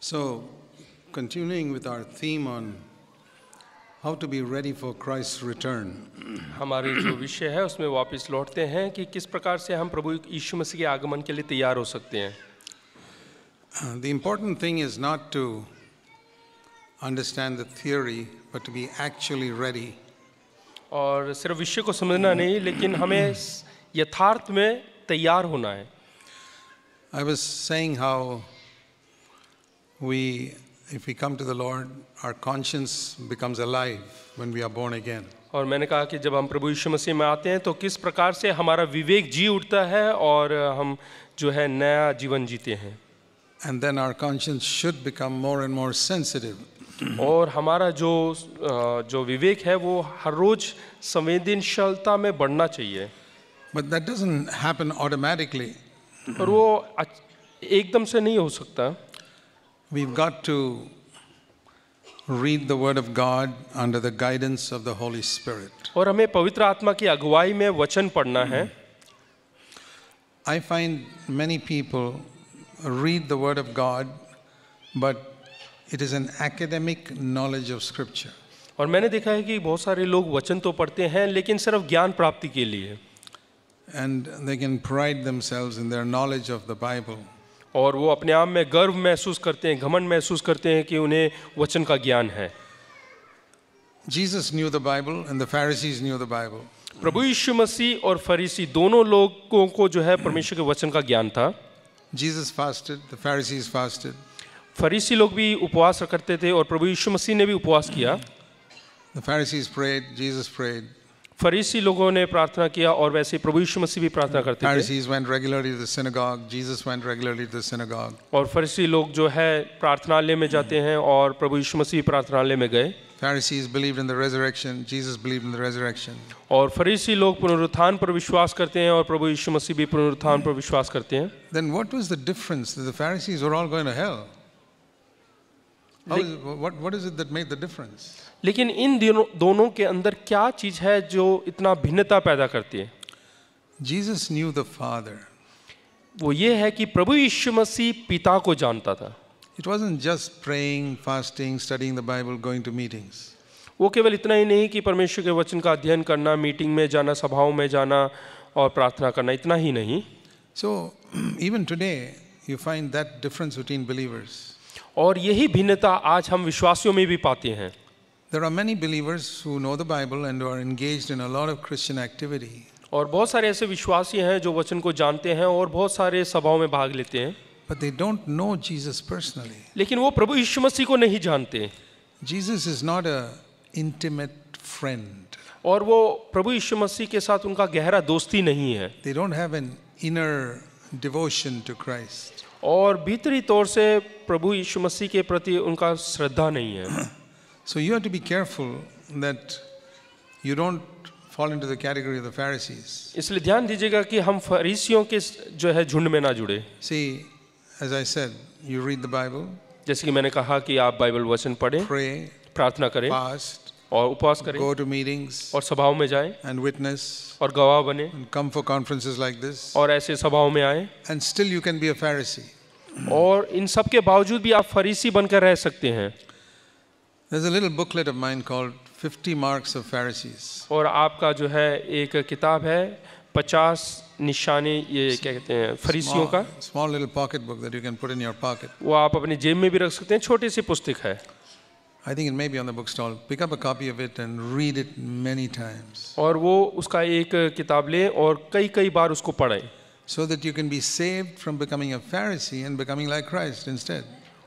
So, continuing with our theme on how to be ready for Christ's return. हमारे जो विषय है उसमें वापस लौटते हैं कि किस प्रकार से हम प्रभु यीशु मसीह के आगमन के लिए तैयार हो सकते हैं। The important thing is not to understand the theory, but to be actually ready. और सिर्फ विषय को समझना नहीं, लेकिन हमें यथार्थ में तैयार होना है। I was saying how if we come to the Lord, our conscience becomes alive when we are born again. और मैंने कहा कि जब हम प्रभु यीशु मसीह में आते हैं तो किस प्रकार से हमारा विवेक जी उठता है और हम जो है नया जीवन जीते हैं। And then our conscience should become more and more sensitive. और हमारा जो विवेक है वो हर रोज संवेदनशीलता में बढ़ना चाहिए। But that doesn't happen automatically. और वो एकदम से नहीं हो सकता। We've got to read the Word of God under the guidance of the Holy Spirit. और हमें पवित्र आत्मा की अगुवाई में वचन पढ़ना है। I find many people read the Word of God, but it is an academic knowledge of Scripture. और मैंने देखा है कि बहुत सारे लोग वचन तो पढ़ते हैं लेकिन सिर्फ ज्ञान प्राप्ति के लिए। And they can pride themselves in their knowledge of the Bible. और वो अपने आप में गर्व महसूस करते हैं, घमंड महसूस करते हैं कि उन्हें वचन का ज्ञान है। Jesus knew the Bible and the Pharisees knew the Bible. प्रभु यीशु मसीह और फरीसी दोनों लोगों को जो है परमेश्वर के वचन का ज्ञान था। Jesus fasted, the Pharisees fasted. फरीसी लोग भी उपवास करते थे और प्रभु यीशु मसीह ने भी उपवास किया। The Pharisees prayed, Jesus prayed. फरीसी लोगों ने प्रार्थना किया और वैसे प्रभु यीशु मसीह भी प्रार्थना करते थे। Pharisees went regularly to the synagogue. Jesus went regularly to the synagogue. और फरीसी लोग जो है प्रार्थनालय में जाते हैं और प्रभु यीशु मसीह प्रार्थनालय में गए। Pharisees believed in the resurrection. Jesus believed in the resurrection. और फरीसी लोग पुनरुत्थान पर विश्वास करते हैं और प्रभु यीशु मसीह भी पुनरुत्थान पर विश्वास करते हैं। Then what was the difference? That the Pharisees were all going to hell. What is it that made the difference? लेकिन इन दोनों के अंदर क्या चीज है जो इतना भिन्नता पैदा करती है? Jesus knew the Father. वो ये है कि प्रभु यीशु मसीह पिता को जानता था। It wasn't just praying, fasting, studying the Bible, going to meetings. वो केवल इतना ही नहीं कि परमेश्वर के वचन का अध्ययन करना, मीटिंग में जाना, सभाओं में जाना और प्रार्थना करना, इतना ही नहीं। So even today you find that difference between believers. और यही भिन्नता आज हम विश्वासियों में भी पाते हैं। There are many believers who know the Bible and who are engaged in a lot of Christian activity. और बहुत सारे ऐसे विश्वासी हैं जो वचन को जानते हैं और बहुत सारे सभाओं में भाग लेते हैं। But they don't know Jesus personally. लेकिन वो प्रभु यीशु मसीह को नहीं जानते। Jesus is not a intimate friend. और वो प्रभु यीशु मसीह के साथ उनका गहरा दोस्ती नहीं है। They don't have an inner devotion to Christ. और भीतरी तौर से प्रभु यीशु मसीह के प्रति उनका श्रद्धा नहीं है। So you have to be careful that you don't fall into the category of the Pharisees. इसलिए ध्यान दीजिएगा कि हम फरीसियों के जो है झुंड में ना जुड़े। See, as I said, you read the Bible, जैसे कि मैंने कहा कि आप बाइबल वचन पढ़ें, pray, प्रार्थना करें fast, और उपवास करें go to meetings और सभाओं में जाएं and witness और गवाह बने and come for conferences like this, और ऐसे सभाओं में आए। and still you can be a Pharisee. और इन सब के बावजूद भी आप फरीसी बनकर रह सकते हैं। There's a little booklet of mine called 50 Marks of Pharisees. और आपका जो है एक किताब है 50 निशाने, ये क्या कहते हैं, फरीसियों का। Small little pocket book that you can put in your pocket. वो आप अपनी जेब में भी रख सकते हैं, छोटी सी पुस्तक है। I think it may be on the bookstall. Pick up a copy of it and read it many times. और वो उसका एक किताब लें और कई बार उसको पढ़ें। So that you can be saved from becoming a Pharisee and becoming like Christ instead.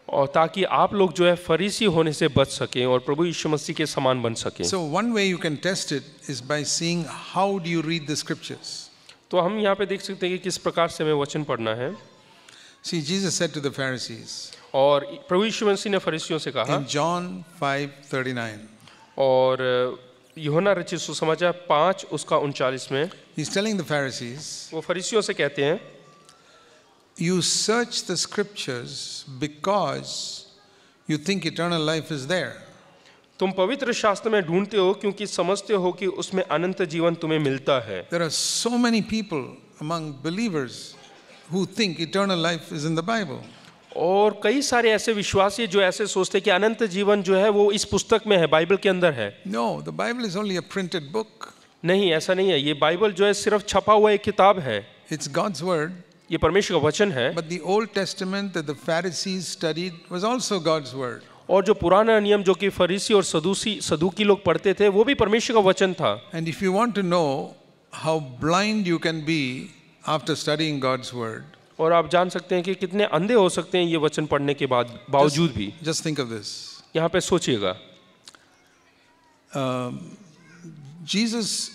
और ताकि आप लोग जो है फरीसी होने से बच सकें और प्रभु यीशु मसीह के समान बन सकें। So one way you can test it is by seeing how do you read the scriptures. तो हम यहाँ पे देख सकते हैं कि किस प्रकार से हमें वचन पढ़ना है। See, Jesus said to the Pharisees और प्रभु यीशु मसीह ने फरीसियों से कहा in John 5:39. और यूहन्ना रचित सुसमाचार 5 उसका 39 में He's telling the Pharisees, वो फरीसियों से कहते हैं, you search the scriptures because you think eternal life is there. तुम पवित्र शास्त्र में ढूंढते हो क्योंकि समझते हो कि उसमें अनंत जीवन तुम्हें मिलता है। There are so many people among believers who think eternal life is in the Bible. और कई सारे ऐसे विश्वासी जो ऐसे सोचते हैं कि अनंत जीवन जो है वो इस पुस्तक में है, बाइबल के अंदर है। No, the Bible is only a printed book. नहीं, ऐसा नहीं है। ये बाइबल जो है सिर्फ छपा हुआ एक किताब है। It's God's word. ये परमेश्वर का वचन है। But the Old Testament that the Pharisees studied was also God's word. और जो पुराना नियम जो कि फरीसी और सदूकी लोग पढ़ते थे वो भी परमेश्वर का वचन था। And if you want to know how blind you can be after studying God's word, और आप जान सकते हैं कि कितने अंधे हो सकते हैं ये वचन पढ़ने के बावजूद भी। just think of this. यहाँ पे सोचिएगा। Jesus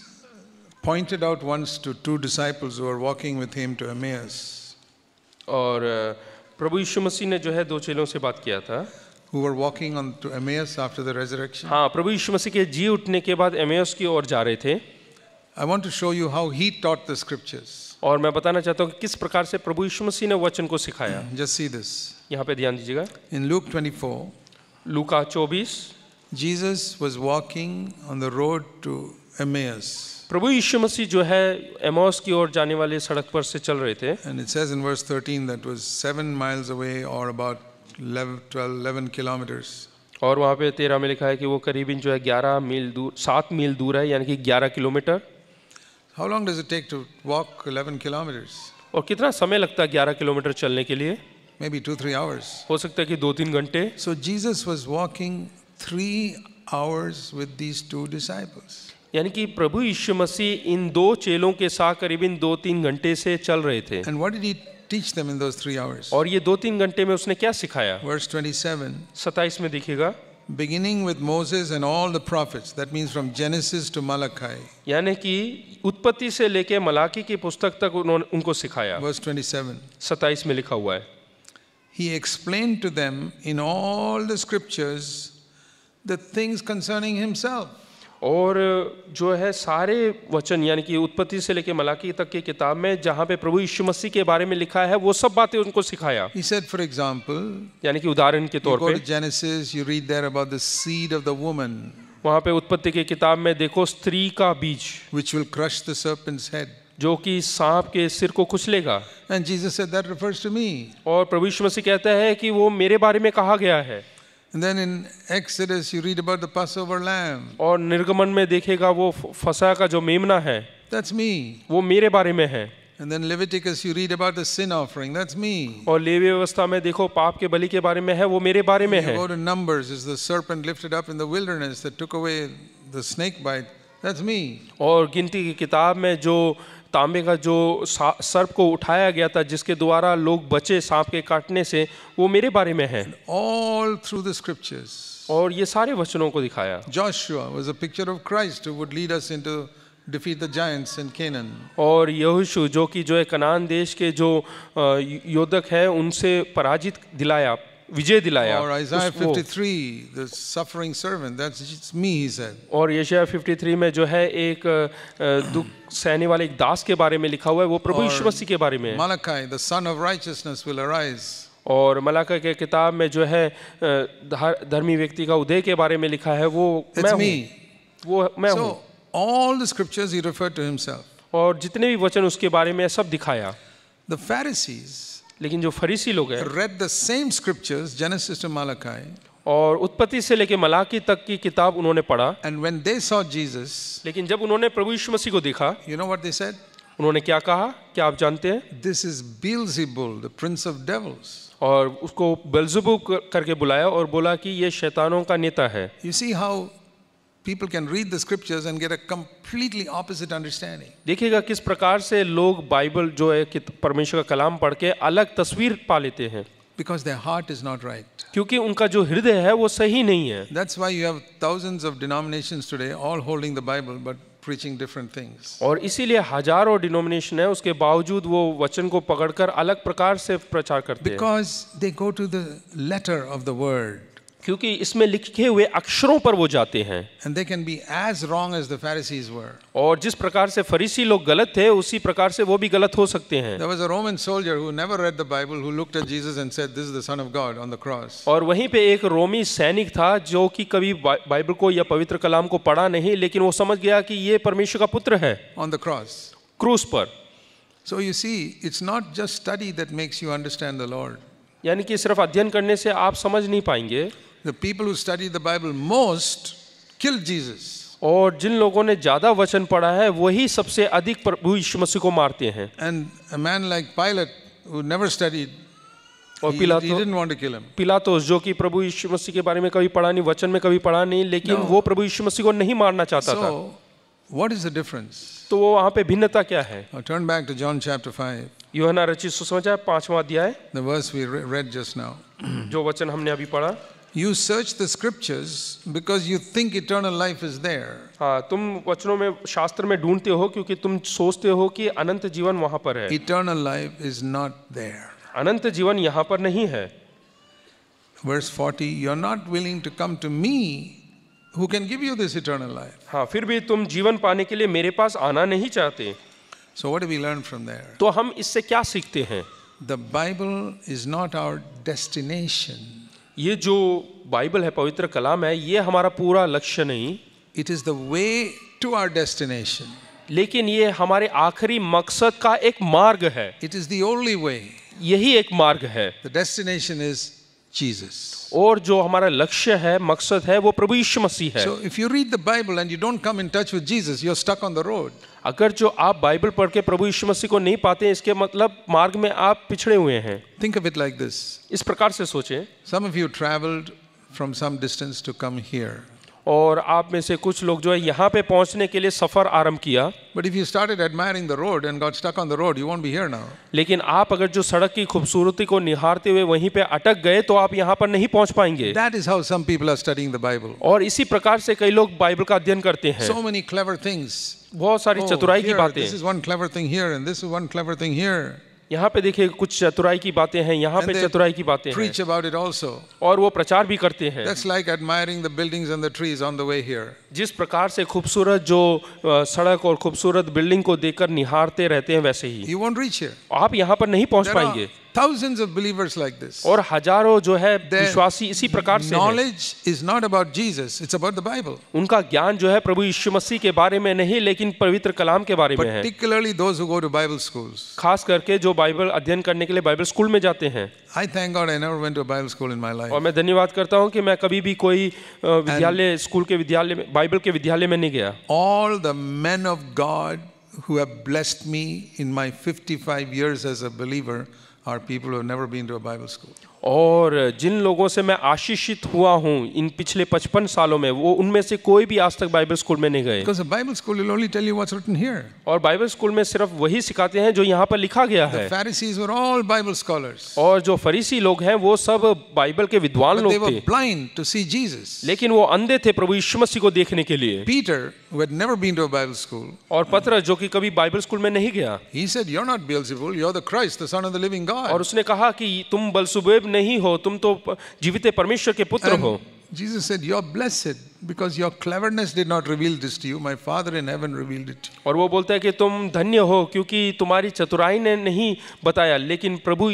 pointed out once to two disciples who were walking with him to Emmaus. और प्रभु यीशु मसीह ने जो है दो चेलों से बात किया था। Who were walking on to Emmaus after the resurrection. हाँ, प्रभु यीशु मसीह के जी उठने के बाद एमेउस की ओर जा रहे थे। I want to show you how he taught the scriptures. और मैं बताना चाहता हूँ कि किस प्रकार से प्रभु यीशु मसीह ने वचन को सिखाया। Just see this. यहाँ पे ध्यान दीजिएगा। In Luke 24, Luka 24, Jesus was walking on the road to Emmaus. प्रभु यीशु मसीह जो है एमेउस की ओर जाने वाले सड़क पर से चल रहे थे। And it says in verse 13 that was 7 miles away or about 11 kilometers. और वहाँ पे 13 में लिखा है कि वो करीबन जो है 7 मील दूर है, यानी कि 11 kilometre. How long does it take to walk 11 kilometers? और कितना समय लगता है 11 किलोमीटर चलने के लिए? Maybe 2-3 hours. हो सकता है कि 2-3 घंटे। So Jesus was walking 3 hours with these two disciples. यानी कि प्रभु यीशु मसीह इन दो चेलों के साथ करीबन 2-3 घंटे से चल रहे थे। And what did he teach them in those 3 hours? और ये 2-3 घंटे में उसने क्या सिखाया? Verse 27. 27 में देखिएगा। Beginning with Moses and all the prophets, that means from Genesis to Malachi. यानी कि उत्पत्ति से लेके मलाकी की पुस्तक तक उन्होंने उनको सिखाया। Verse 27. 27 में लिखा हुआ है। He explained to them in all the scriptures the things concerning himself. और जो है सारे वचन यानी कि उत्पत्ति से लेके मलाकी तक की किताब में जहाँ पे प्रभु यीशु मसीह के बारे में लिखा है वो सब बातें उनको सिखाया। He said, for example, यानी कि उदाहरण के you तौर go पे to Genesis, you read there about the seed of the woman, वहाँ पे उत्पत्ति की किताब में देखो स्त्री का बीज which will crush the serpent's head. जो कि सांप के सिर को कुचलेगा। And Jesus said, that refers to me. और प्रभु यीशु मसीह कहता है कि वो मेरे बारे में कहा गया है। And then in Exodus you read about the Passover lamb. और निर्गमन में देखेगा वो फसह का जो मेमना है That's me. वो मेरे बारे में है। And then Leviticus you read about the sin offering. That's me. और लेवी व्यवस्था में देखो पाप के बलि के बारे में है, वो मेरे बारे में You है। go to Numbers, is the serpent lifted up in the wilderness that took away the snake bite. That's me. और गिनती की किताब में जो तांबे का जो सर्प को उठाया गया था जिसके द्वारा लोग बचे सांप के काटने से, वो मेरे बारे में है। All through the scriptures. और ये सारे वचनों को दिखाया। Joshua was a picture of Christ who would lead us into defeat the giants in Canaan. और यहोशू जो कि जो है कनान देश के जो योद्धक हैं उनसे पराजित दिलाया, विजय दिलाया। Or Isaiah 53, the suffering servant, that's me, he said. और यशायाह 53 में जो है एक दुख सहने वाले एक दास के बारे में लिखा हुआ है, वो प्रभु यीशु मसीह के बारे में है। Malachi, the son of righteousness will arise. और मलाका के किताब में जो है धर्मी व्यक्ति का उदय के बारे में लिखा है, वो मैं हूँ, वो मैं हूँ। So all the scriptures he referred to himself. और जितने भी वचन उसके बारे में सब दिखाया। The Pharisees लेकिन जो फरीसी लोग हैं read the same scriptures, Genesis to Malachi. और उत्पत्ति से लेके मलाकी तक की किताब उन्होंने पढ़ा। And when they saw Jesus, लेकिन जब उन्होंने प्रभु यीशु मसीह को देखा, you know what they said? उन्होंने क्या कहा, क्या आप जानते हैं? This is Beelzebul, the prince of devils. और उसको बेल्ज़ेबूल करके बुलाया और बोला कि ये शैतानों का नेता है। You see how people can read the scriptures and get a completely opposite understanding. देखिएगा किस प्रकार से लोग बाइबल जो है कि परमेश्वर का कलाम पढ़ के अलग तस्वीर पा लेते हैं। Because their heart is not right. क्योंकि उनका जो हृदय है वो सही नहीं है। That's why you have thousands of denominations today all holding the Bible but preaching different things. और इसीलिए हजारों डिनोमिनेशन है, उसके बावजूद वो वचन को पकड़कर अलग प्रकार से प्रचार करते हैं। Because they go to the letter of the word. क्योंकि इसमें लिखे हुए अक्षरों पर वो जाते हैं। And they can be as wrong as the Pharisees were. और जिस प्रकार से फरीसी लोग गलत थे उसी प्रकार से वो भी गलत हो सकते हैं। There was a Roman soldier who never read the Bible who looked at Jesus and said, "This is the Son of God" on the cross. और वहीं पे एक रोमी सैनिक था जो कि कभी बाइबल को या पवित्र कलाम को पढ़ा नहीं, लेकिन वो समझ गया कि ये परमेश्वर का पुत्र है। On the cross. क्रूस पर। So you see, it's not just study that makes you understand the Lord. यानी कि सिर्फ अध्ययन करने से आप समझ नहीं पाएंगे। The people who study the Bible most killed Jesus. और जिन लोगों ने ज़्यादा वचन पढ़ा है वही सबसे अधिक प्रभु यीशु मसीह को मारते हैं। And a man like Pilate, who never studied, और he didn't want to kill him. पिलातुस जो कि प्रभु यीशु मसीह के बारे में कभी पढ़ा नहीं, वचन में कभी पढ़ा नहीं, लेकिन वो प्रभु यीशु मसीह को नहीं मारना चाहता था। So, what is the difference? तो वो वहाँ पे भिन्नता क्या है? Now turn back to John chapter 5. यूहन्ना रचित सुसमाचार 5वां अध्याय, The verse we read just now. जो वचन हमने अभी पढ़ा। You search the scriptures because you think eternal life is there. हाँ, तुम वचनों में शास्त्र में ढूंढते हो क्योंकि तुम सोचते हो कि अनंत जीवन वहाँ पर है। Eternal life is not there. अनंत जीवन यहाँ पर नहीं है। Verse 40, you're not willing to come to me who can give you this eternal life. हाँ, फिर भी तुम जीवन पाने के लिए मेरे पास आना नहीं चाहते। So what do we learn from there? तो हम इससे क्या सीखते हैं? The Bible is not our destination. ये जो बाइबल है, पवित्र कलाम है, ये हमारा पूरा लक्ष्य नहीं, It is the way to our destination. लेकिन ये हमारे आखिरी मकसद का एक मार्ग है। It is the only way. यही एक मार्ग है। The destination is Jesus. और जो हमारा लक्ष्य है, मकसद है, वो प्रभु यीशु मसीह है। So if you read the Bible and you don't come in touch with Jesus, you're stuck on the road. अगर जो आप बाइबल पढ़ के प्रभु यीशु मसीह को नहीं पाते, इसके मतलब मार्ग में आप पिछड़े हुए हैं। Think of it like this. इस प्रकार से सोचें। Some of you traveled from some distance to come here. और आप में से कुछ लोग जो है यहाँ पे पहुँचने के लिए सफ़र आरंभ किया। But if you started admiring the road and got stuck on the road, you won't be here now. लेकिन आप अगर जो सड़क की खूबसूरती को निहारते हुए वहीं पे अटक गए तो आप यहाँ पर नहीं पहुँच पाएंगे। That is how some people are studying the Bible. और इसी प्रकार से कई लोग बाइबल का अध्ययन करते हैं। So many clever things. बहुत सारी Oh, चतुराई की here, बातें। this is one clever thing here and this is one clever thing here. यहाँ पे देखिए कुछ चतुराई की बातें हैं, यहाँ And पे they चतुराई की बातें हैं, preach about it also. और वो प्रचार भी करते हैं। That's like admiring the buildings and the trees on the way here. जिस प्रकार से खूबसूरत जो सड़क और खूबसूरत बिल्डिंग को देखकर निहारते रहते हैं, वैसे ही You won't reach here. आप यहाँ पर नहीं पहुँच There are पाएंगे। thousands of believers like this. और हजारों जो है Their विश्वासी इसी प्रकार से हैं। knowledge is not about Jesus, it's about the Bible. उनका ज्ञान जो है प्रभु यीशु मसीह के बारे में नहीं, लेकिन पवित्र कलाम के बारे में है। Particularly those who go to Bible schools. खास करके जो बाइबल अध्ययन करने के लिए बाइबल स्कूल में जाते हैं। I thank God I never went to a Bible school in my life. और मैं धन्यवाद करता हूँ कि मैं कभी भी कोई विद्यालय, स्कूल के विद्यालय में, बाइबल के विद्यालय में नहीं गया। All the men of God who have blessed me in my 55 years as a believer are people who have never been to a Bible school. और जिन लोगों से मैं आशीषित हुआ हूँ इन पिछले 55 सालों में, वो उनमें से कोई भी आज तक बाइबल स्कूल में नहीं गए। Because a Bible school will only tell you what's written here. और बाइबल स्कूल में सिर्फ वही सिखाते हैं जो यहाँ पर लिखा गया The है। Pharisees were all Bible scholars. और जो फरीसी लोग हैं वो सब बाइबल के विद्वान But they लोग were थे, blind to see Jesus. लेकिन वो अंधे थे प्रभु यीशु मसीह को देखने के लिए। Peter, who had never been to a Bible school, और पतरस जो कि कभी बाइबल स्कूल में नहीं गया, he said, "You're not Beelzebul, you're the Christ, the Son of the living God." और उसने कहा कि तुम बलसुबेब नहीं हो, तुम तो जीवित परमेश्वर के पुत्र हो। And Jesus said, "You're blessed because your cleverness did not reveal this to you. My Father in heaven revealed it to you." और वो बोलता है कि तुम धन्य हो क्योंकि तुम्हारी चतुराई ने नहीं बताया, लेकिन प्रभु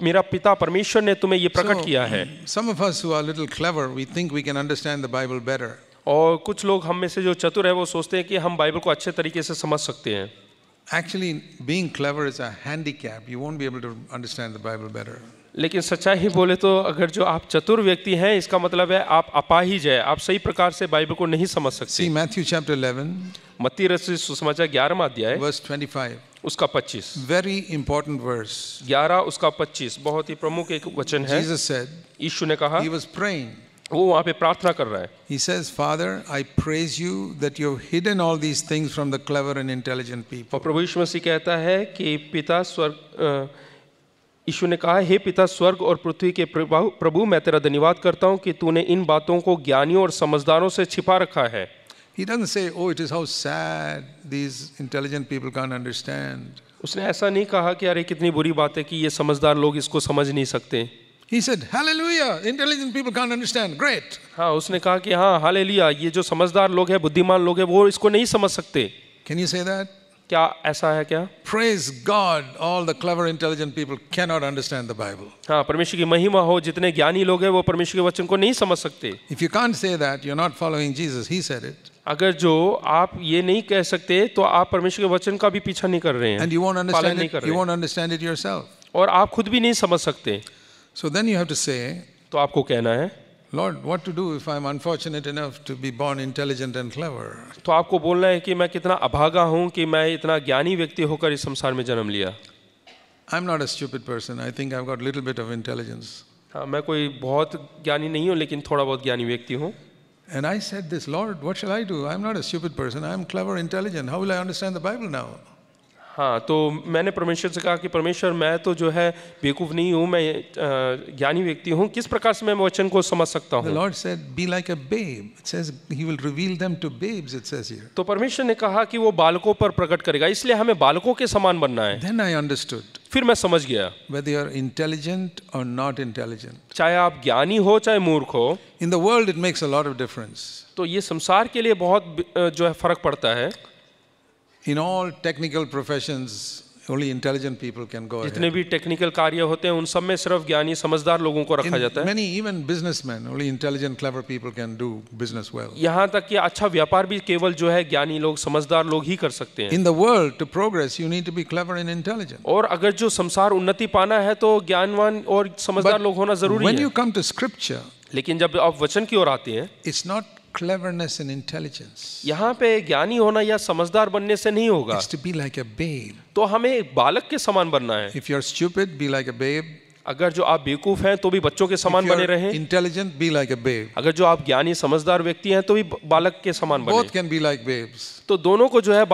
मेरा पिता परमेश्वर ने तुम्हें ये प्रकट किया है। Some of us who are a little clever, we think we can understand the Bible better. और कुछ लोग हम में से जो चतुर है वो सोचते हैं कि हम बाइबल को अच्छे तरीके से समझ सकते हैं। Actually, being clever is a handicap. You won't be able to understand the Bible better. लेकिन सच्चाई ही बोले तो अगर जो आप चतुर व्यक्ति हैं, इसका मतलब है आप अपाहिज है, आप सही प्रकार से बाइबल को नहीं समझ सकते। See Matthew chapter 11, मत्ती रचित सुसमाचार 11वां अध्याय verse 25. उसका 25, Very important verse. 11 उसका 25 बहुत ही प्रमुख एक वचन है। Jesus said, यीशु ने कहा, he was praying. वो वहाँ पे प्रार्थना कर रहा है। He says, "Father, I praise you that you've hidden all these things from the clever and intelligent people." और प्रभु यीशु मसीह कहता है कि पिता स्वर्ग, यीशु ने कहा, हे पिता स्वर्ग और पृथ्वी के प्रभु, मैं तेरा धन्यवाद करता हूँ कि तूने इन बातों को ज्ञानियों और समझदारों से छिपा रखा है। He doesn't say, "Oh, it is how sad these intelligent people can't understand." उसने ऐसा नहीं कहा कि अरे कितनी बुरी बात है कि ये समझदार लोग इसको समझ नहीं सकते। He said, "Hallelujah, intelligent people can't understand. Great." हाँ, उसने कहा कि हाँ हालेलुया, ये जो समझदार लोग हैं, बुद्धिमान लोग हैं, वो इसको नहीं समझ सकते। Can you say that? क्या ऐसा है क्या? Praise God, all the clever, intelligent people cannot understand the Bible. हाँ, परमेश्वर की महिमा हो, जितने ज्ञानी लोग हैं वो परमेश्वर के वचन को नहीं समझ सकते। If you can't say that, you're not following Jesus. He said it. अगर जो आप ये नहीं कह सकते तो आप परमेश्वर के वचन का भी पीछा नहीं कर रहे हैं, and you won't पालन understand नहीं it. कर You रहे won't understand it yourself. और आप खुद भी नहीं समझ सकते। So then you have to say, तो आपको कहना है, Lord, what to do if I'm unfortunate enough to be born intelligent and clever? तो आपको बोलना है कि मैं कितना अभागा हूँ कि मैं इतना ज्ञानी व्यक्ति होकर इस संसार में जन्म लिया। I'm not a stupid person. I think I've got a little bit of intelligence. हाँ, मैं कोई बहुत ज्ञानी नहीं हूँ, लेकिन थोड़ा बहुत ज्ञानी व्यक्ति हूँ। And I said this, Lord, what shall I do? I'm not a stupid person. I'm clever, intelligent. How will I understand the Bible now? हाँ, तो मैंने परमेश्वर से कहा कि परमेश्वर, मैं तो जो है बेवकूफ़ नहीं हूँ, मैं ज्ञानी व्यक्ति हूँ, किस प्रकार से मैं वचन को समझ सकता The हूँ। Lord said, be like a babe. It says He will reveal them to babes, it says here. तो परमेश्वर ने कहा कि वो बालकों पर प्रकट करेगा, इसलिए हमें बालकों के समान बनना है। Then I understood फिर मैं समझ गया, whether you're intelligent or not intelligent. चाहे आप ज्ञानी हो चाहे मूर्ख हो, In the world, it makes a lot of difference. तो ये संसार के लिए बहुत जो है फर्क पड़ता है। In all technical professions, only intelligent people can go जितने ahead. भी टेक्निकल कार्य होते हैं उन सब में सिर्फ ज्ञानी समझदार लोगों को रखा जाता In है। many, even businessmen, only intelligent, clever people can do business well. यहाँ तक कि अच्छा व्यापार भी केवल जो है ज्ञानी लोग समझदार लोग ही कर सकते हैं। In the world, to progress, you need to be clever and intelligent. और अगर जो संसार उन्नति पाना है तो ज्ञानवान और समझदार लोग होना जरूरी When है। you come to scripture, लेकिन जब आप वचन की ओर आते हैं, it's not cleverness and intelligence. यहाँ पे ज्ञानी होना या समझदार बनने से नहीं होगा, It's to be like a babe. तो हमें एक बालक के समान बनना है। If you're stupid, be like a babe. अगर जो आप बेवकूफ हैं तो भी बच्चों के If समान बने you're रहें, intelligent, be like a babe. अगर जो आप ज्ञानी समझदार व्यक्ति हैं तो भी बालक के समान बने। Both can be like babes. तो दोनों को जो है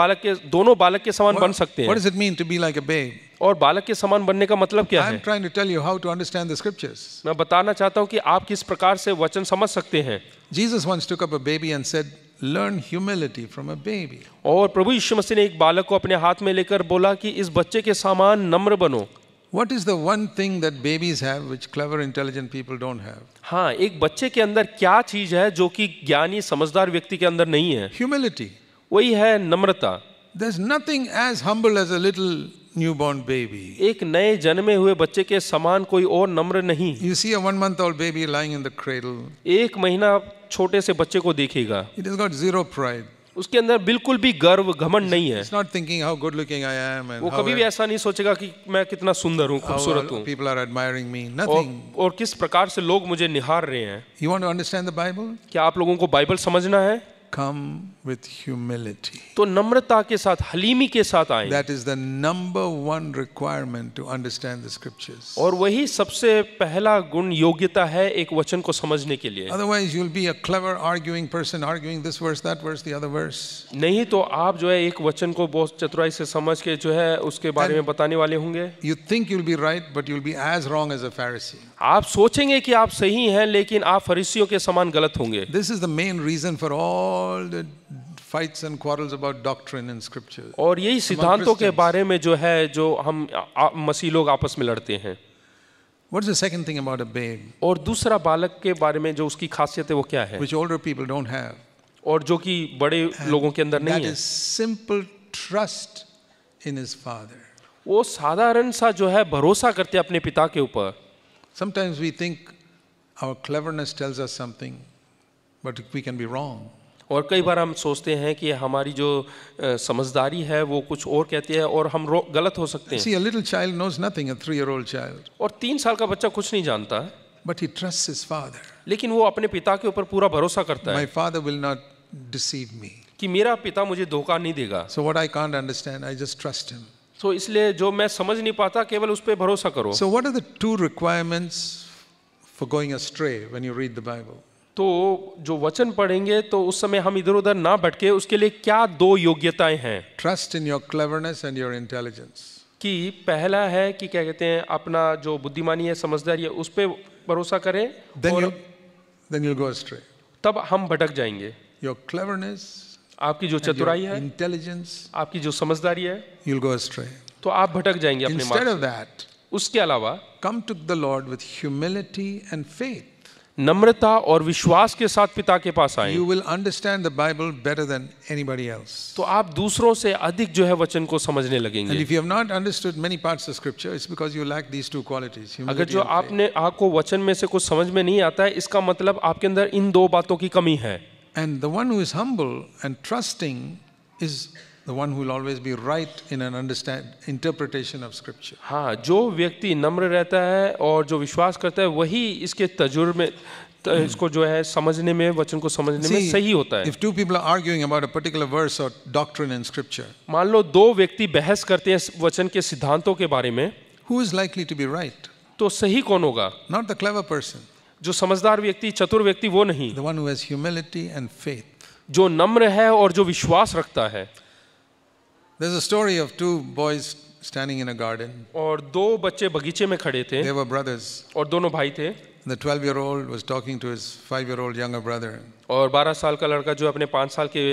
दोनों बालक के समान बन सकते What हैं। does it mean to be like a babe? और बालक के समान बनने का मतलब क्या I'm है? trying to tell you how to understand the scriptures. मैं बताना चाहता हूँ कि आप किस प्रकार से वचन समझ सकते हैं। Jesus once took up a baby and said, learn humility from a baby. और प्रभु यीशु मसीह ने एक बालक को अपने हाथ में लेकर बोला कि इस बच्चे के समान नम्र बनो। What is the one thing that babies have which clever, intelligent people don't have? हाँ, एक बच्चे के अंदर क्या चीज है जो कि ज्ञानी समझदार व्यक्ति के अंदर नहीं है? Humility. वही है नम्रता। There's nothing as humble as a little newborn baby. एक नए जन्मे हुए बच्चे के समान कोई और नम्र नहीं। You see a 1-month-old baby lying in the cradle. एक महीना छोटे से बच्चे को देखेगा, It has got zero pride. उसके अंदर बिल्कुल भी गर्व घमंड नहीं है। It's not thinking how good looking I am and वो how, कभी भी ऐसा नहीं सोचेगा कि मैं कितना सुंदर हूँ, खूबसूरत हूँ, people are admiring me. Nothing. और किस प्रकार से लोग मुझे निहार रहे हैं। You want to understand the Bible? क्या आप लोगों को बाइबल समझना है? Come with humility. तो नम्रता के साथ, हलीमी के साथ आए। That is the number one requirement to understand the scriptures. और वही सबसे पहला गुण योग्यता है एक वचन को समझने के लिए। Otherwise, you'll be a clever arguing person, arguing this verse, that verse, the other verse. नहीं तो आप जो है एक वचन को बहुत चतुराई से समझ के जो है उसके बारे में बताने वाले होंगे। You think you'll be right, but you'll be as wrong as a Pharisee. आप सोचेंगे कि आप सही हैं, लेकिन आप फरीसियों के समान गलत होंगे। This is the main reason for all the fights and quarrels about doctrine in scripture. और यही सिद्धांतों के Christians. बारे में जो है जो हम मसीह लोग आपस में लड़ते हैं। What's the second thing about a babe, और दूसरा बालक के बारे में जो उसकी खासियत है वो क्या है, which older people don't have? और जो कि बड़े लोगों के अंदर That नहीं है, is simple trust in his father. वो साधारण सा जो है भरोसा करते हैं अपने पिता के ऊपर। Sometimes we think our cleverness tells us something, but we can be wrong. और कई बार हम सोचते हैं कि हमारी जो समझदारी है वो कुछ और कहती है और हम गलत हो सकते हैं। See, a little child knows nothing, a 3-year-old child, और 3 साल का बच्चा कुछ नहीं जानता, but he trusts his father. लेकिन वो अपने पिता के ऊपर पूरा भरोसा करता My है father will not deceive me. कि मेरा पिता मुझे धोखा नहीं देगा। So what I can't understand, I just trust him. तो इसलिए जो मैं समझ नहीं पाता केवल उस पर भरोसा करो। So what are the 2 requirements for going astray when you read the Bible? तो जो वचन पढ़ेंगे तो उस समय हम इधर उधर ना भटके, उसके लिए क्या 2 योग्यताएं हैं? Trust in your cleverness and your intelligence. कि पहला है कि क्या कहते हैं, अपना जो बुद्धिमानी है, समझदारी है, उस पर भरोसा करें, Then you'll go astray. तब हम भटक जाएंगे। Your cleverness, आपकी जो and your चतुराई है, intelligence, आपकी जो समझदारी है, you'll go astray. तो आप भटक जाएंगे अपने Instead मार्ग of that, से। उसके अलावा come to the Lord with humility and faith. नम्रता और विश्वास के साथ पिता के पास आएं, You will understand the Bible better than anybody else. तो आप दूसरों से अधिक जो है वचन को समझने And लगेंगे। if you have not understood many parts of Scripture, it's because you lack these 2 qualities, अगर humility जो and faith. आपको वचन में से कुछ समझ में नहीं आता है, इसका मतलब आपके अंदर इन 2 बातों की कमी है। And the one who is humble and trusting is the one who will always be right in an interpretation of Scripture. हाँ, जो व्यक्ति नम्र रहता है और जो विश्वास करता है वही इसके तजुर्बे इसको जो है समझने में, वचन को समझने में सही होता है. If two people are arguing about a particular verse or doctrine in Scripture, मान लो दो व्यक्ति बहस करते हैं वचन के सिद्धांतों के बारे में, who is likely to be right? तो सही कौन होगा? Not the clever person. जो समझदार व्यक्ति, चतुर व्यक्ति, वो नहीं. The one who has humility and faith. जो नम्र है और जो विश्वास रखता है. There's a story of two boys standing in a garden. और दो बच्चे बगीचे में खड़े थे. They were brothers. और दोनों भाई थे. The 12-year-old was talking to his 5-year-old younger brother. और 12 साल का लड़का जो अपने 5 साल के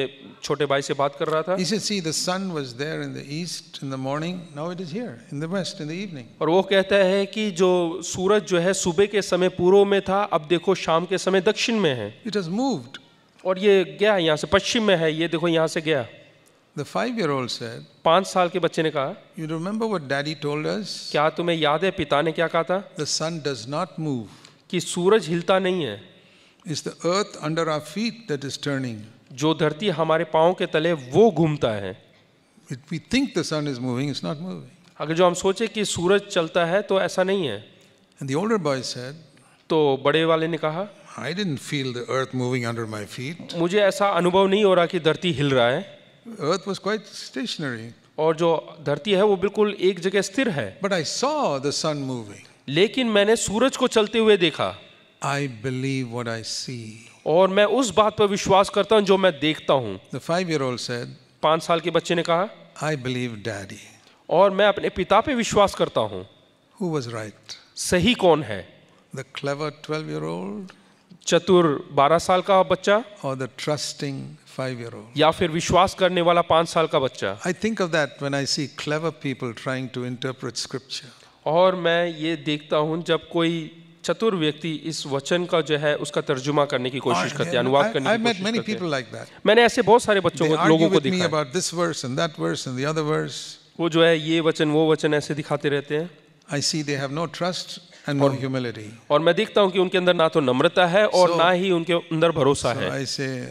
छोटे भाई से बात कर रहा था. He said, "See, the sun was there in the east in the morning. Now it is here in the west in the evening." और वो कहता है कि जो सूरज जो है सुबह के समय पूर्व में था, अब देखो शाम के समय दक्षिण में है. It has moved. और ये गया यहाँ से, पश्चिम में है, ये देखो यहाँ से गया. The 5-year-old said, 5 साल के बच्चे ने कहा, "You remember what Daddy told us? क्या तुम्हें याद है पिता ने क्या कहा था? The sun does not move. कि सूरज हिलता नहीं है. It's the earth under our feet that is turning. जो धरती हमारे पाँव के तले वो घूमता है. If we think the sun is moving, it's not moving." अगर जो हम सोचे कि सूरज चलता है तो ऐसा नहीं है. And the older boy said, तो बड़े वाले ने कहा, "I didn't feel the earth moving under my feet. मुझे ऐसा अनुभव नहीं हो रहा कि धरती हिल रहा है. Earth was quite stationary. और जो धरती है वो बिल्कुल एक जगह स्थिर है. But I saw the sun moving. लेकिन मैंने सूरज को चलते हुए देखा. I believe what I see." और मैं उस बात पर विश्वास करता हूँ जो मैं देखता हूँ. The 5-year-old said, 5 साल के बच्चे ने कहा, "I believe Daddy." और मैं अपने पिता पे विश्वास करता हूँ. Who was right? सही कौन है? The clever 12-year-old चतुर 12 साल का बच्चा or the trusting 5-year-old? या फिर विश्वास करने वाला 5 साल का बच्चा? I think of that when I see clever people trying to interpret Scripture. और मैं ये देखता हूँ जब कोई चतुर व्यक्ति इस वचन का जो है उसका तर्जुमा करने की कोशिश करते हैं, अनुवाद करने I've की met कोशिश many करते people हैं. like that. मैंने ऐसे बहुत सारे बच्चों They को, argue लोगों को with me देखा है. about this verse and that verse and the other verse. वो जो है ये वचन वो वचन ऐसे दिखाते रहते हैं. I see they have no trust and no humility. और मैं देखता हूँ कि उनके अंदर ना तो नम्रता है और ना ही उनके अंदर भरोसा So है. I say,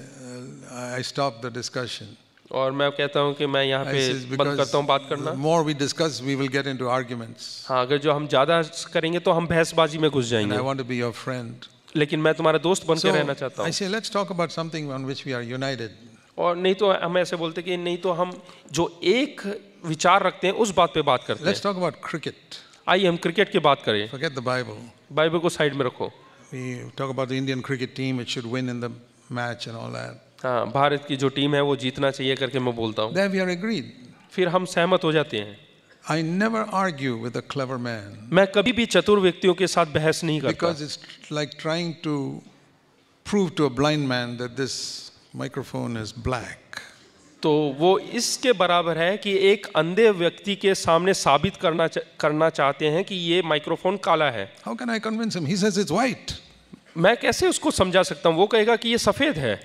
I stop the discussion. और मैं कहता हूँ कि मैं यहाँ I पे says, बंद because करता हूँ बात the करना. more we discuss, we will get into arguments. हाँ, अगर जो हम ज़्यादा करेंगे तो हम बहसबाजी में घुस And जाएंगे. I want to be your friend. लेकिन मैं तुम्हारा दोस्त बन के So रहना चाहता I हूँ. say, let's talk about something on which we are united. और नहीं तो हम ऐसे बोलते कि नहीं तो हम जो एक विचार रखते हैं उस बात पे बात करते Let's हैं. talk about cricket. आइए हम क्रिकेट की बात करें. Forget the Bible. बाइबल को साइड में रखो. We talk about the Indian cricket team, it should win in the match and all that. हाँ, भारत की जो टीम है वो जीतना चाहिए करके मैं बोलता हूँ. There we are agreed. फिर हम सहमत हो जाते हैं. I never argue with a clever man मैं कभी भी चतुर व्यक्तियों के साथ बहस नहीं करता. because it's like trying to prove to a blind man that this microphone is black. तो वो इसके बराबर है कि एक अंधे व्यक्ति के सामने साबित करना चाहते हैं कि ये माइक्रोफोन काला है. How can I convince him? He says it's white. मैं कैसे उसको समझा सकता हूँ? वो कहेगा कि ये सफ़ेद है.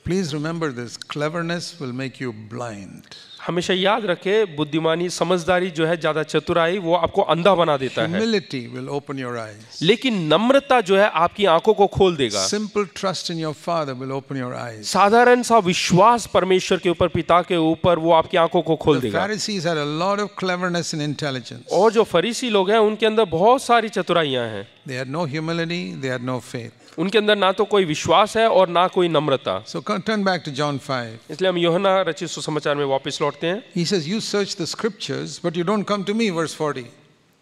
Please remember this, cleverness will make you blind. हमेशा याद रखे, बुद्धिमानी, समझदारी जो है, ज़्यादा चतुराई वो आपको अंधा बना देता है. Humility will open your eyes. लेकिन नम्रता जो है आपकी आंखों को खोल देगा. Simple trust in your Father will open your eyes. साधारण सा विश्वास परमेश्वर के ऊपर, पिता के ऊपर, वो आपकी आंखों को खोल The देगा. Pharisees had a lot of cleverness and intelligence. और जो फरीसी लोग हैं उनके अंदर बहुत सारी चतुराइयां हैं. They had no humility, they had no faith. उनके अंदर ना तो कोई विश्वास है और ना कोई नम्रता. So turn back to John 5. इसलिए हम यूहन्ना रचित सुसमाचार में वापस लौटते हैं. He says, you search the scriptures, but you don't come to me, verse 40.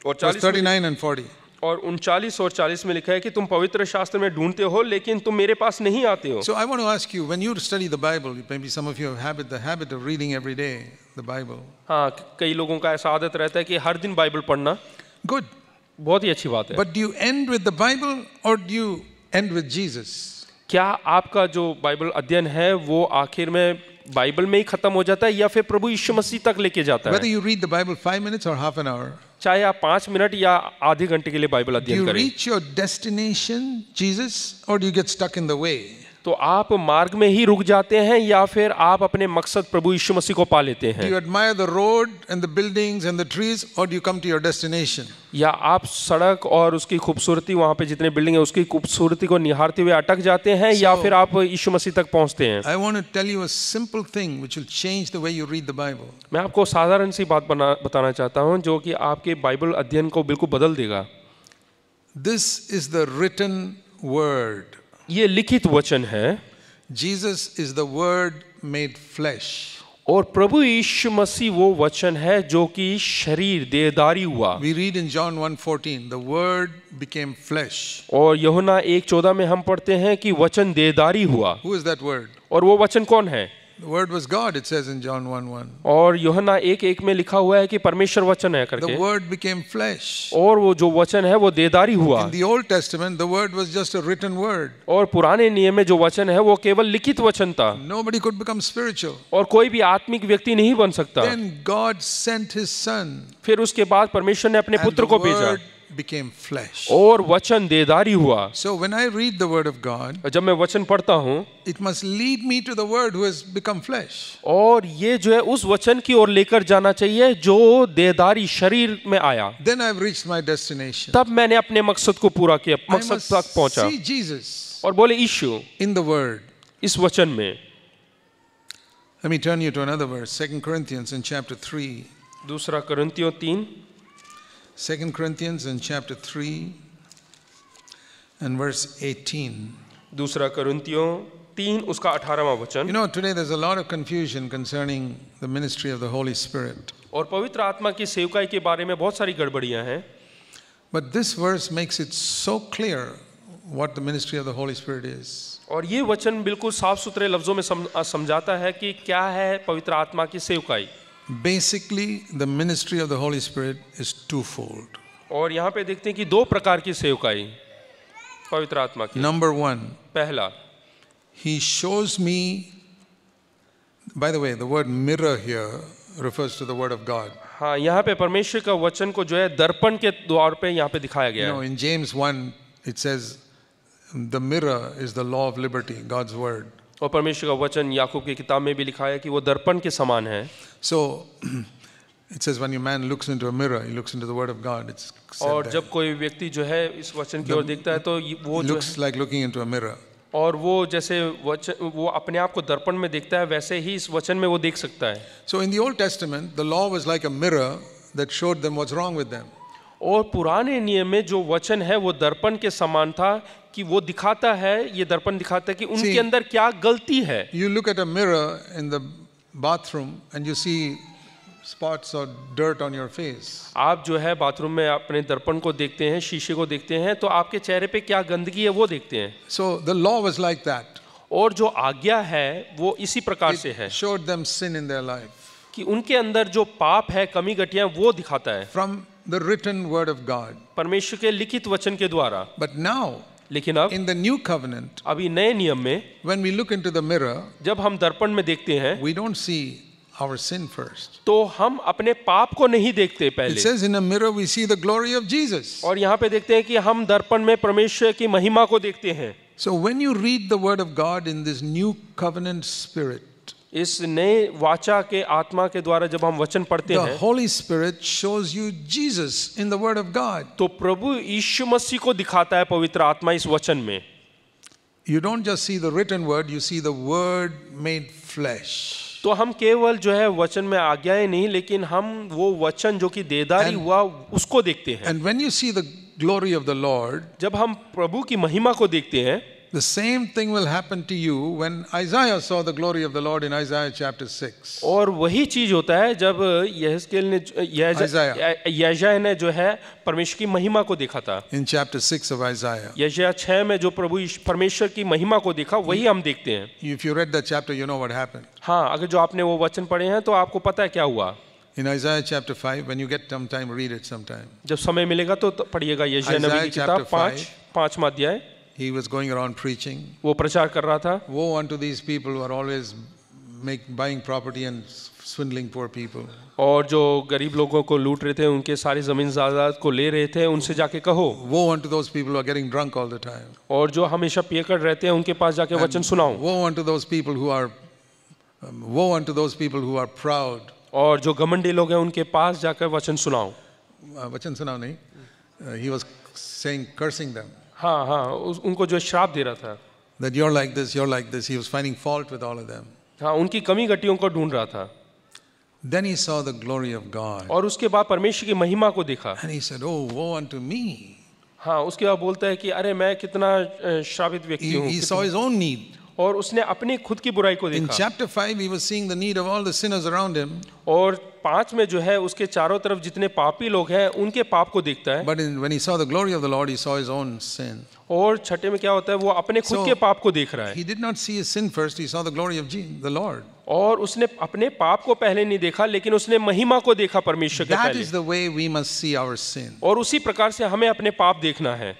और Verse 39 and 40. और 39 और 40 में लिखा है कि तुम पवित्र शास्त्र में ढूंढते हो लेकिन तुम मेरे पास नहीं आते हो. So I want to ask you, when you study the Bible, maybe some of you have the habit of reading every day the Bible. हाँ, कई लोगों का ऐसा आदत रहता है कि हर दिन बाइबल पढ़ना. Good. बहुत ही अच्छी बात है. But do you end with the Bible or do you end with Jesus? क्या आपका जो बाइबल अध्ययन है वो आखिर में बाइबल में ही खत्म हो जाता है या फिर प्रभु यीशु मसीह तक लेके जाता Whether है? you read the Bible 5 minutes or half an hour, चाहे आप 5 मिनट या आधे घंटे के लिए बाइबल do अध्ययन you करें, reach your destination, Jesus, or do you get stuck in the way? तो आप मार्ग में ही रुक जाते हैं या फिर आप अपने मकसद प्रभु यीशु मसीह को पा लेते Do हैं? you admire the road and the buildings and the trees, or do you come to your destination? या आप सड़क और उसकी खूबसूरती, वहाँ पे जितने बिल्डिंग है उसकी खूबसूरती को निहारते हुए अटक जाते हैं या फिर आप यीशु मसीह तक पहुँचते हैं? I want to tell you a simple thing which will change the way you read the Bible. मैं आपको साधारण सी बात बताना चाहता हूँ जो कि आपके बाइबल अध्ययन को बिल्कुल बदल देगा। This is the written word. ये लिखित वचन है Jesus is the word made flesh. और प्रभु यीशु मसीह वो वचन है जो कि शरीर देहधारी हुआ। We read in John 1:14, the word became flesh. और यूहन्ना 1:14 में हम पढ़ते हैं कि वचन देहधारी हुआ। Who is that word? और वो वचन कौन है? The word was God, it says in John 1:1. और यूहन्ना 1:1 में लिखा हुआ है कि परमेश्वर वचन है The करके। word became flesh. और वो जो वचन है वो देहधारी हुआ। In the Old Testament, the word was just a written word. और पुराने नियम में जो वचन है वो केवल लिखित वचन था Nobody could become spiritual. और कोई भी आत्मिक व्यक्ति नहीं बन सकता। Then God sent His Son, फिर उसके बाद परमेश्वर ने अपने and पुत्र the को भेजा word became flesh. और वचन देहधारी हुआ। So when I read the word of God, जब मैं वचन पढ़ता हूँ it must lead me to the word who has become flesh. और ये जो है उस वचन की ओर लेकर जाना चाहिए जो देहधारी शरीर में आया। Then I've reached my destination. तब मैंने अपने मकसद को पूरा किया, I मकसद must तक पहुंचा see Jesus और बोले यीशु in the word. इस वचन में। Let me turn you to another verse, 2 Corinthians in chapter 3. दूसरा कुरिन्थियों 3 2 Corinthians in chapter 3 and verse 18. दूसरा कुरिन्थियों 3 उसका 18वां वचन। You know, today there's a lot of confusion concerning the ministry of the Holy Spirit. और पवित्र आत्मा की सेवकाई के बारे में बहुत सारी गड़बड़ियां हैं, But this verse makes it so clear what the ministry of the Holy Spirit is. और ये वचन बिल्कुल साफ सुथरे लफ्जों में समझाता है कि क्या है पवित्र आत्मा की सेवकाई। Basically, the ministry of the Holy Spirit is twofold. और यहाँ पे देखते हैं कि दो प्रकार की सेवकाई पवित्र आत्मा की। Number one, पहला, He shows me, by the way, the word mirror here refers to the word of God. हाँ, यहाँ पे परमेश्वर का वचन को जो है दर्पण के द्वार पे यहाँ पे दिखाया You गया know, है। in James 1, it says, the mirror is the law of liberty, God's word. और परमेश्वर का वचन याकूब की किताब में भी लिखा है कि वो दर्पण के समान है। So, it says when a man looks into a mirror, he looks into the word of God. It's said और there. जब कोई व्यक्ति जो है इस वचन की ओर देखता है तो वो It जो looks like looking into a mirror. और वो जैसे वचन वो अपने आप को दर्पण में देखता है वैसे ही इस वचन में वो देख सकता है। So in the Old Testament, the law was like a mirror that showed them what's wrong with them. और पुराने नियम में जो वचन है वो दर्पण के समान था कि वो दिखाता है, ये दर्पण दिखाता है कि उनके See, अंदर क्या गलती है। You look at a mirror in the bathroom and you see spots or dirt on your face. आप जो है बाथरूम में अपने दर्पण को देखते हैं, शीशे को देखते हैं तो आपके चेहरे पे क्या गंदगी है वो देखते हैं। So the law was like that. और जो आज्ञा है वो इसी प्रकार से है It showed them sin in their life. कि उनके अंदर जो पाप है, कमी घटियां, वो दिखाता है From the written word of God. परमेश्वर के लिखित वचन के द्वारा। But now, लेकिन अब in the new covenant, अभी नए नियम में when we look into the mirror, जब हम दर्पण में देखते हैं we don't see our sin first. तो हम अपने पाप को नहीं देखते It पहले। says in a mirror we see the glory of Jesus. और यहाँ पे देखते हैं कि हम दर्पण में परमेश्वर की महिमा को देखते हैं। So when you read the word of God in this new covenant spirit, इस नए वाचा के आत्मा के द्वारा जब हम वचन पढ़ते the हैं Holy Spirit shows you Jesus in the word of God. तो प्रभु यीशु मसीह को दिखाता है पवित्र आत्मा इस वचन में। You don't just see the written word, you see the word made flesh. तो हम केवल जो है वचन में आज्ञाएं नहीं, लेकिन हम वो वचन जो कि देदारी And- हुआ उसको देखते हैं। And when you see the glory of the Lord, जब हम प्रभु की महिमा को देखते हैं the same thing will happen to you when Isaiah saw the glory of the Lord in Isaiah chapter 6. और वही चीज होता है जब यहेजकेल ने यशायाह ने जो है परमेश्वर की महिमा को देखा था। In chapter 6 of Isaiah. यशायाह 6 में जो प्रभु परमेश्वर की महिमा को देखा वही हम देखते हैं। If you read that chapter, you know what happened. हाँ, अगर जो आपने वो वचन पढ़े हैं तो आपको पता है क्या हुआ। In Isaiah chapter 5, when you get some time, read it sometime. जब समय मिलेगा तो पढ़िएगा यशायाह नबी की Isaiah किताब chapter 5वां अध्याय। He was going around preaching. वो प्रचार कर रहा था। Woe unto these people who are always buying property and swindling poor people. और जो गरीब लोगों को लूट रहे थे, उनके सारी जमीन जायदाद को ले रहे थे, उनसे जाके कहो। Woe unto those people who are getting drunk all the time. और जो हमेशा पियकर रहते हैं, उनके पास जाके वचन सुनाओ। Woe unto those people who are woe unto those people who are proud. और जो घमंडी लोग हैं, उनके पास जाकर वचन सुनाओ। वचन सुनाओ नहीं, he was saying, cursing them. हाँ हाँ, उनको जो श्राप दे रहा था, That you're like this, you're like this. He was finding fault with all of them. हाँ, उनकी कमी घटियों को ढूंढ रहा था। Then he saw the glory of God. और उसके बाद परमेश्वर की महिमा को देखा। And he said, oh, woe unto me. हाँ, उसके बाद बोलता है कि अरे मैं कितना श्रापित व्यक्ति हूँ। He saw his own need. और उसने अपनी खुद की बुराई को In देखा। chapter 5, he was seeing the need of all the sinners around him. और 5 में जो है उसके चारों तरफ जितने पापी लोग हैं, उनके पाप को देखता है। But when he saw the glory of the Lord, he saw his own sin. और 6 में क्या होता है, वो अपने खुद के पाप को देख रहा है। He did not see his sin first, he saw the glory of the Lord. और उसने अपने पाप को पहले नहीं देखा, लेकिन उसने महिमा को देखा परमेश्वर के That पहले। is the way we must see our sin. और उसी प्रकार से हमें अपने पाप देखना है।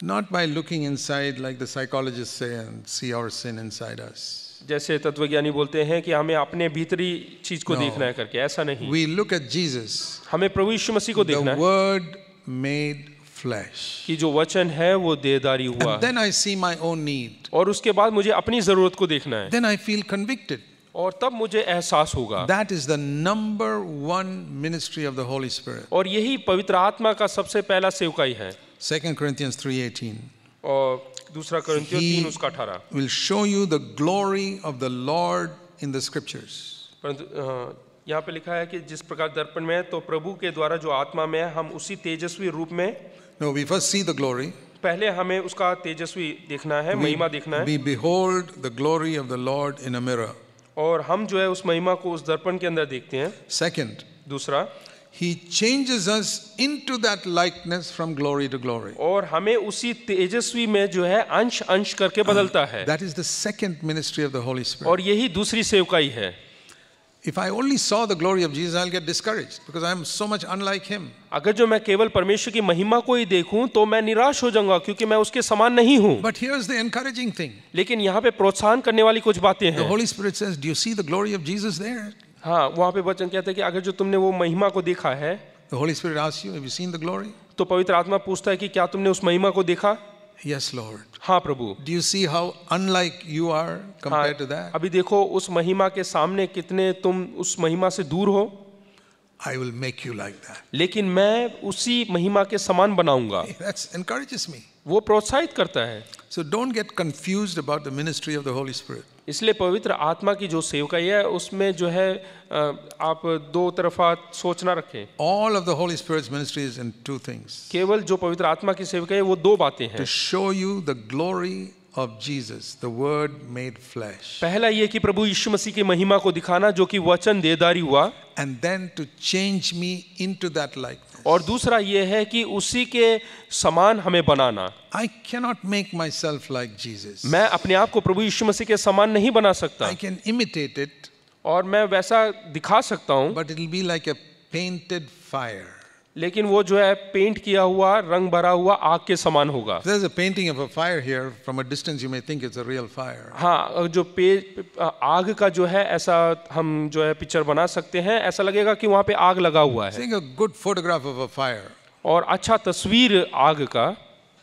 Not by looking inside like the psychologists say and see our sin inside us. जैसे तत्वज्ञानी बोलते हैं कि हमें अपने भीतरी चीज को No. देखना है करके, ऐसा नहीं। We look at Jesus, हमें प्रभु यीशु मसीह को देखना the है Word made flesh. कि जो वचन है वो देहधारी हुआ। And then I see my own need. और उसके बाद मुझे अपनी जरूरत को देखना है। Then I feel convicted. और तब मुझे एहसास होगा। That is the number one ministry of the Holy Spirit. और यही पवित्र आत्मा का सबसे पहला सेवकाई है। 2 Corinthians 3:18. और दूसरा कोरिन्थियों 3 उसका 18। Will show you the glory of the Lord in the scriptures. परंतु यहाँ पे लिखा है कि जिस प्रकार दर्पण में है, तो प्रभु के द्वारा जो आत्मा में है, हम उसी तेजस्वी रूप में। No, we first see the glory. पहले हमें उसका तेजस्वी देखना है, महिमा देखना है। We behold the glory of the Lord in a mirror. और हम जो है उस महिमा को उस दर्पण के अंदर देखते हैं। Second, दूसरा, He changes us into that likeness from glory to glory. और हमें उसी तेजस्वी में जो है अंश अंश करके बदलता है। That is the second ministry of the Holy Spirit. और यही दूसरी सेवकाई है। If I only saw the glory of Jesus, I'll get discouraged because I am so much unlike him. अगर जो मैं केवल परमेश्वर की महिमा को ही देखूं तो मैं निराश हो जाऊंगा, क्योंकि मैं उसके समान नहीं हूं। But here's the encouraging thing. लेकिन यहाँ पे प्रोत्साहन करने वाली कुछ बातें The हैं। Holy Spirit says, do you see the glory of Jesus there? हाँ, वहाँ पे वचन कहता है कि अगर जो तुमने वो महिमा को देखा है, The Holy Spirit asks you, have you seen the glory? तो पवित्र आत्मा पूछता है कि क्या तुमने उस महिमा को देखा? Yes, Lord. हाँ प्रभु। Do you see how unlike you are compared to that? अभी देखो उस महिमा के सामने कितने तुम उस महिमा से दूर हो। I will make you like that. लेकिन मैं उसी महिमा के समान बनाऊंगा। That encourages me. वो प्रोत्साहित करता है। So don't get confused about the ministry of the Holy Spirit. इसलिए पवित्र आत्मा की जो सेवकाई है उसमें जो है आप दो तरफा सोच ना रखें। All of the Holy Spirit's ministry is in two things. केवल जो पवित्र आत्मा की सेवकाई है वो दो बातें हैं। To show you the glory of Jesus, the Word made flesh. पहला ये कि प्रभु यीशु मसीह की महिमा को दिखाना, जो कि वचन देहधारी हुआ। And then to change me into that likeness. और दूसरा ये है कि उसी के समान हमें बनाना। I cannot make myself like Jesus. मैं अपने आप को प्रभु यीशु मसीह के समान नहीं बना सकता। I can imitate it, और मैं वैसा दिखा सकता हूँ, but it will be like a painted fire. लेकिन वो जो है पेंट किया हुआ, रंग भरा हुआ आग के समान होगा। If there's a painting of a fire here, from a distance you may think it's a real fire. हाँ, जो आग का जो है ऐसा हम जो है पिक्चर बना सकते हैं, ऐसा लगेगा कि वहाँ पे आग लगा हुआ है। Take a good photograph of a fire. और अच्छा तस्वीर आग का,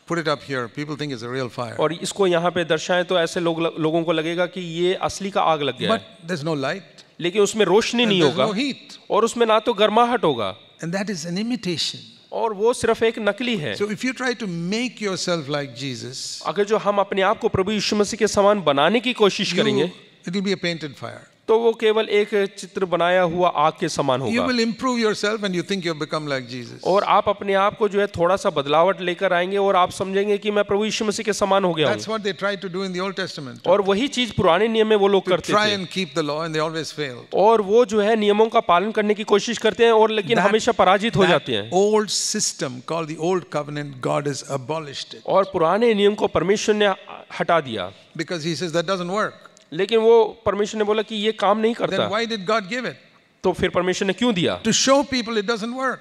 Put it up here. People think it's a real fire. और इसको यहाँ पे दर्शाएं तो ऐसे लोगों को लगेगा कि ये असली का आग लग गया But है। there's no light. लेकिन उसमें रोशनी And नहीं there's होगा, no heat. और उसमें ना तो गर्माहट होगा, And that is an imitation. और वो सिर्फ एक नकली है। So if you try to make yourself like Jesus, अगर जो हम अपने आप को प्रभु यीशु मसीह के समान बनाने की कोशिश करेंगे, it will be a painted fire. तो वो केवल एक चित्र बनाया हुआ आग के समान You होगा। will improve yourself and you think you've become like Jesus. और आप अपने आप को जो है थोड़ा सा बदलावट लेकर आएंगे और आप समझेंगे कि मैं प्रभु यीशु मसीह के समान हो गया That's हूँ। what they tried to do in the Old Testament. और वही चीज पुराने नियम में वो लोग To करते try थे, and keep the law, and they always failed. और वो जो है नियमों का पालन करने की कोशिश करते हैं, और लेकिन हमेशा पराजित हो जाते हैं। old system called the Old Covenant, God has abolished it. और पुराने नियम को परमेश्वर ने हटा दिया, Because He says that doesn't work. लेकिन वो परमेश्वर ने बोला कि ये काम नहीं करता। Then why did God give it? तो फिर परमेश्वर ने क्यों दिया? To show people it doesn't work.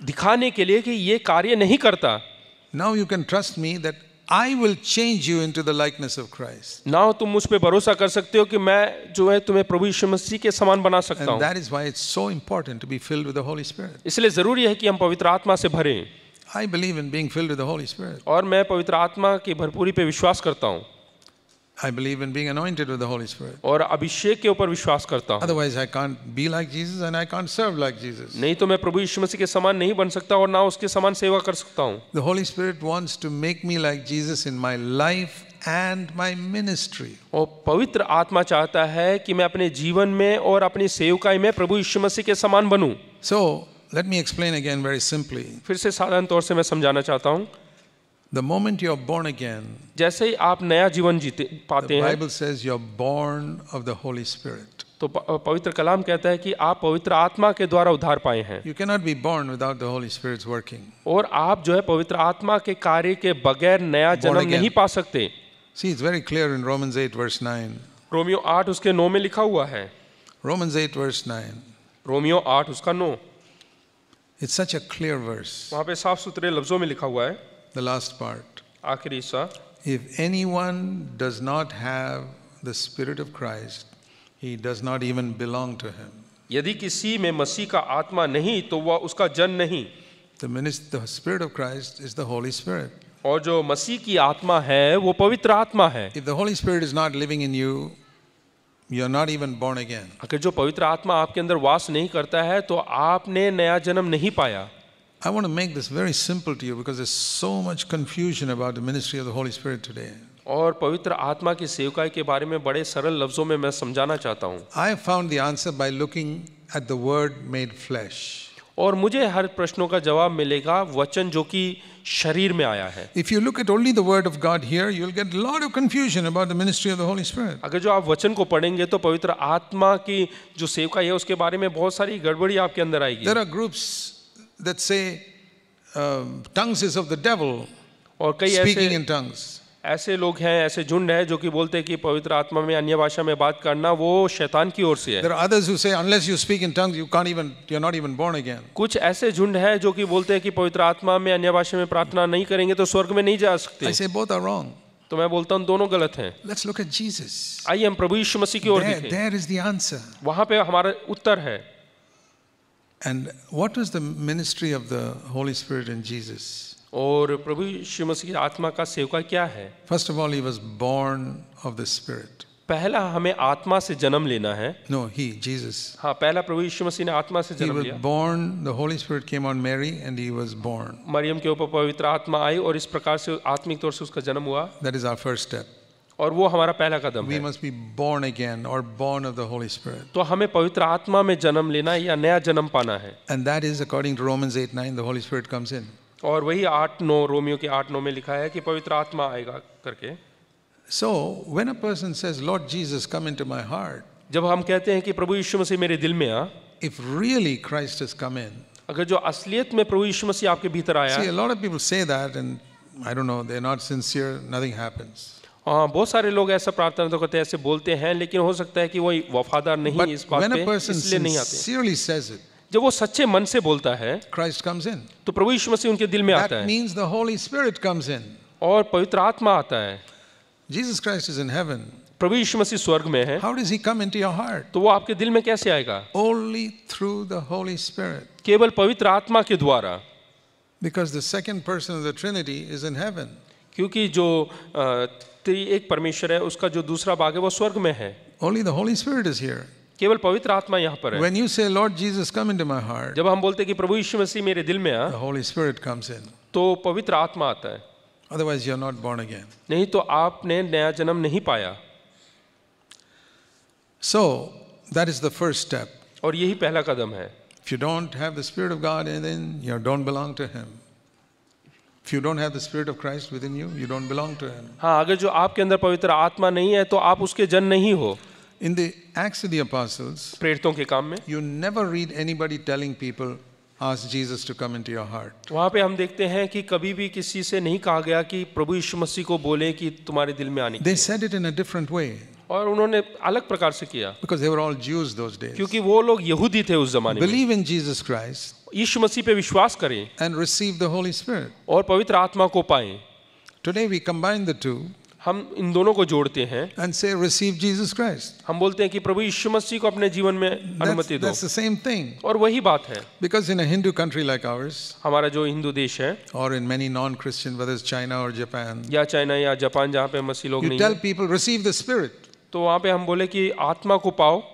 दिखाने के लिए कि ये कार्य नहीं करता। Now you can trust me that I will change you into the likeness of Christ. ना हो तुम मुझ पे भरोसा कर सकते हो कि मैं जो है तुम्हें प्रभु यीशु मसीह के समान बना सकता And हूँ। that is why it's so important to be filled with the Holy Spirit. इसलिए जरूरी है कि हम पवित्र आत्मा से भरें। I believe in being filled with the Holy Spirit. और मैं पवित्र आत्मा की भरपूरी पे विश्वास करता हूँ I believe in being anointed with the Holy Spirit. और अभिषेक के ऊपर विश्वास करता हूँ। Otherwise, I can't be like Jesus and I can't serve like Jesus. नहीं तो मैं प्रभु यीशु मसीह के समान नहीं बन सकता और ना उसके समान सेवा कर सकता हूँ। The Holy Spirit wants to make me like Jesus in my life and my ministry. और पवित्र आत्मा चाहता है कि मैं अपने जीवन में और अपनी सेवकाई में प्रभु यीशु मसीह के समान बनूं। So, let me explain again very simply. फिर से साधारण तौर से मैं समझाना चाहता हूँ। The moment you're born again, जैसे ही आप नया जीवन जीते the पाते हैं Bible says you're born of the Holy Spirit. तो पवित्र कलाम कहता है कि आप पवित्र आत्मा के द्वारा उद्धार पाए हैं। You cannot be born without the Holy Spirit's working. और आप जो है पवित्र आत्मा के कार्य के बगैर नया जन्म again. नहीं पा सकते। See, it's very clear in Romans 8 verse 9. Romeo 8 उसके 9 में लिखा हुआ है। Romans 8 verse 9. रोमियो 8 उसका 9, It's such a clear verse. वहाँ पे साफ सुथरे लफ्जों में लिखा हुआ है, The last part. आखिरी हिस्सा, If anyone does not have the Spirit of Christ, he does not even belong to him. यदि किसी में मसीह का आत्मा नहीं तो वह उसका जन नहीं। The Spirit of Christ is the Holy Spirit. और जो मसीह की आत्मा है वो पवित्र आत्मा है। If the Holy Spirit is not living in you, you're not even born again. अगर जो पवित्र आत्मा आपके अंदर वास नहीं करता है तो आपने नया जन्म नहीं पाया। I want to make this very simple to you because there's so much confusion about the ministry of the Holy Spirit today. और पवित्र आत्मा की सेवकाई के बारे में बड़े सरल लफ्जों में मैं समझाना चाहता हूँ। I have found the answer by looking at the Word made flesh. और मुझे हर प्रश्नों का जवाब मिलेगा वचन जो कि शरीर में आया है। If you look at only the Word of God here, you'll get a lot of confusion about the ministry of the Holy Spirit. अगर जो आप वचन को पढ़ेंगे तो पवित्र आत्मा की जो सेवकाई है उसके बारे में बहुत सारी गड़बड़ी आपके अंदर आएगी। There are groups that say tongues is of the devil, और कई speaking in tongues. ऐसे लोग हैं, ऐसे झुंड है जो कि बोलते हैं कि पवित्र आत्मा में अन्य भाषा में बात करना वो शैतान की ओर से है। There are others who say unless you speak in tongues, you're not even born again. कुछ ऐसे झुंड है जो कि बोलते हैं कि पवित्र आत्मा में अन्य भाषा में प्रार्थना नहीं करेंगे तो स्वर्ग में नहीं जा सकते। I say both are wrong. तो मैं बोलता हूँ दोनों गलत हैं। Let's look at Jesus. आइए हम प्रभु यीशु मसीह की ओर देखें। There is the answer. वहाँ पे हमारा उत्तर है। And what was the ministry of the Holy Spirit in Jesus? और प्रभु यीशु मसीह की आत्मा का सेवका क्या है? First of all, he was born of the Spirit. पहला हमें आत्मा से जन्म लेना है। No, Jesus. हाँ, पहला प्रभु यीशु मसीह ने आत्मा से He जन्म was लिया। born, the Holy Spirit came on Mary and he was born. Maryam के ऊपर पवित्र आत्मा आई और इस प्रकार से आत्मिक तौर से उसका जन्म हुआ। That is our first step. और वो हमारा पहला कदम We है। must be born again or born of the Holy Spirit. तो हमें पवित्र आत्मा में जन्म लेना या नया जन्म पाना है। And that is according to Romans 8:9, the Holy Spirit comes in. और वही 8:9 रोमियो के 8:9 में लिखा है कि पवित्र आत्मा आएगा करके। So, when a person says, Lord Jesus, come into my heart, जब हम कहते हैं कि प्रभु यीशु मसीह मेरे दिल में आ, if really Christ has come in, अगर जो असलियत में प्रभु यीशु मसीह आपके भीतर आया, see, a lot of people say that and I don't know, they're not sincere, nothing happens. हाँ, बहुत सारे लोग ऐसा प्रार्थना तो करते हैं, ऐसे बोलते हैं, लेकिन हो सकता है कि वो वफादार नहीं But इस बात when a पे, person इसलिए नहीं आते। sincerely says it, जब वो सच्चे मन से बोलता है Christ comes in. तो प्रभु यीशु मसीह उनके दिल में आता That है means the Holy Spirit comes in. और पवित्र आत्मा आता है। Jesus Christ is in heaven. प्रभु यीशु मसीह स्वर्ग में है, How does he come into your heart? तो वो आपके दिल में कैसे आएगा? Only through the Holy Spirit. केवल पवित्र आत्मा के द्वारा, Because the second person of the Trinity is in heaven. क्योंकि जो एक परमेश्वर है उसका जो दूसरा भाग है वो स्वर्ग में है। Only the Holy Spirit is here. केवल पवित्र आत्मा यहाँ पर है। When you say, Lord Jesus, come into my heart, जब हम बोलते हैं कि प्रभु यीशु मसीह मेरे दिल में आ, the Holy Spirit comes in. तो पवित्र आत्मा आता है, Otherwise, you're not born again. नहीं तो आपने नया जन्म नहीं पाया। So, that is the first step. और यही पहला कदम है। If you don't have the Spirit of God in, then you don't belong to Him. If you don't have the Spirit of Christ within you, you don't belong to Him. हाँ, अगर जो आपके अंदर पवित्र आत्मा नहीं है तो आप उसके जन नहीं हो। In the Acts of the Apostles, प्रेरितों के काम में you never read anybody telling people, ask Jesus to come into your heart. वहाँ पे हम देखते हैं कि कभी भी किसी से नहीं कहा गया कि प्रभु यीशु मसीह को बोले कि तुम्हारे दिल में आने की। They said it in a different way और उन्होंने अलग प्रकार से किया, because they were all Jews those days. क्योंकि वो लोग यहूदी थे उस जमाने में। Believe in Jesus Christ यीशु मसीह पे विश्वास करें and receive the Holy Spirit. और पवित्र आत्मा को पाएं। Today we combine the two हम इन दोनों को जोड़ते हैं, and say, receive Jesus Christ. हम बोलते हैं कि प्रभु यीशु मसीह को अपने जीवन में अनुमति दो, That's the same thing. और वही बात है। Because in a Hindu country like ours, हमारा जो हिंदू देश है, or in many non-Christian, whether it's China or Japan, या चाइना या जापान जहाँ पे मसीह लोग you नहीं tell हैं, people, receive the Spirit. तो वहाँ पे हम बोले कि आत्मा को पाओ।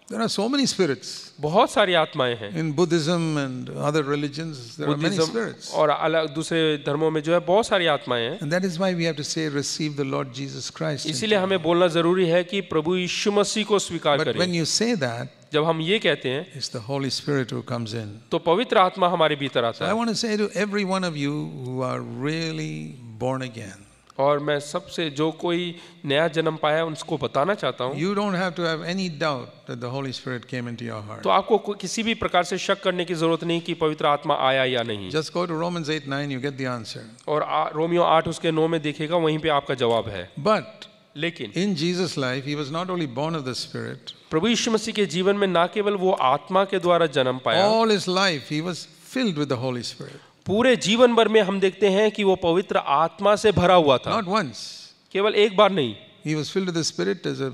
There are so many spirits. बहुत सारी आत्माएं हैं। In Buddhism and other religions, there are many Buddhism spirits. और अलग दूसरे धर्मों में जो है बहुत सारी आत्माएं हैं। And that is why we have to say, receive the Lord Jesus Christ. इसीलिए हमें बोलना जरूरी है कि प्रभु यीशु मसीह को स्वीकार But when करें। you say that, जब हम ये कहते हैं it's the Holy Spirit who comes in. तो पवित्र आत्मा हमारे भीतर आता I है। want to say to every one of you who are really born again, और मैं सबसे जो कोई नया जन्म पाया है उनको बताना चाहता हूँ, you don't have to have any doubt that the Holy Spirit came into your heart. तो आपको किसी भी प्रकार से शक करने की जरूरत नहीं कि पवित्र आत्मा आया या नहीं। Just go to Romans 8:9, you get the answer. और रोमियो 8 उसके 9 में देखिएगा, वहीं पे आपका जवाब है। But लेकिन in Jesus' life, he was not only born of the Spirit, प्रभु यीशु मसीह के जीवन में न केवल वो आत्मा के द्वारा जन्म पाया, all his life he was filled with the Holy Spirit. पूरे जीवन भर में हम देखते हैं कि वो पवित्र आत्मा से भरा हुआ था। Not once. केवल एक बार नहीं, He was filled with the Spirit as a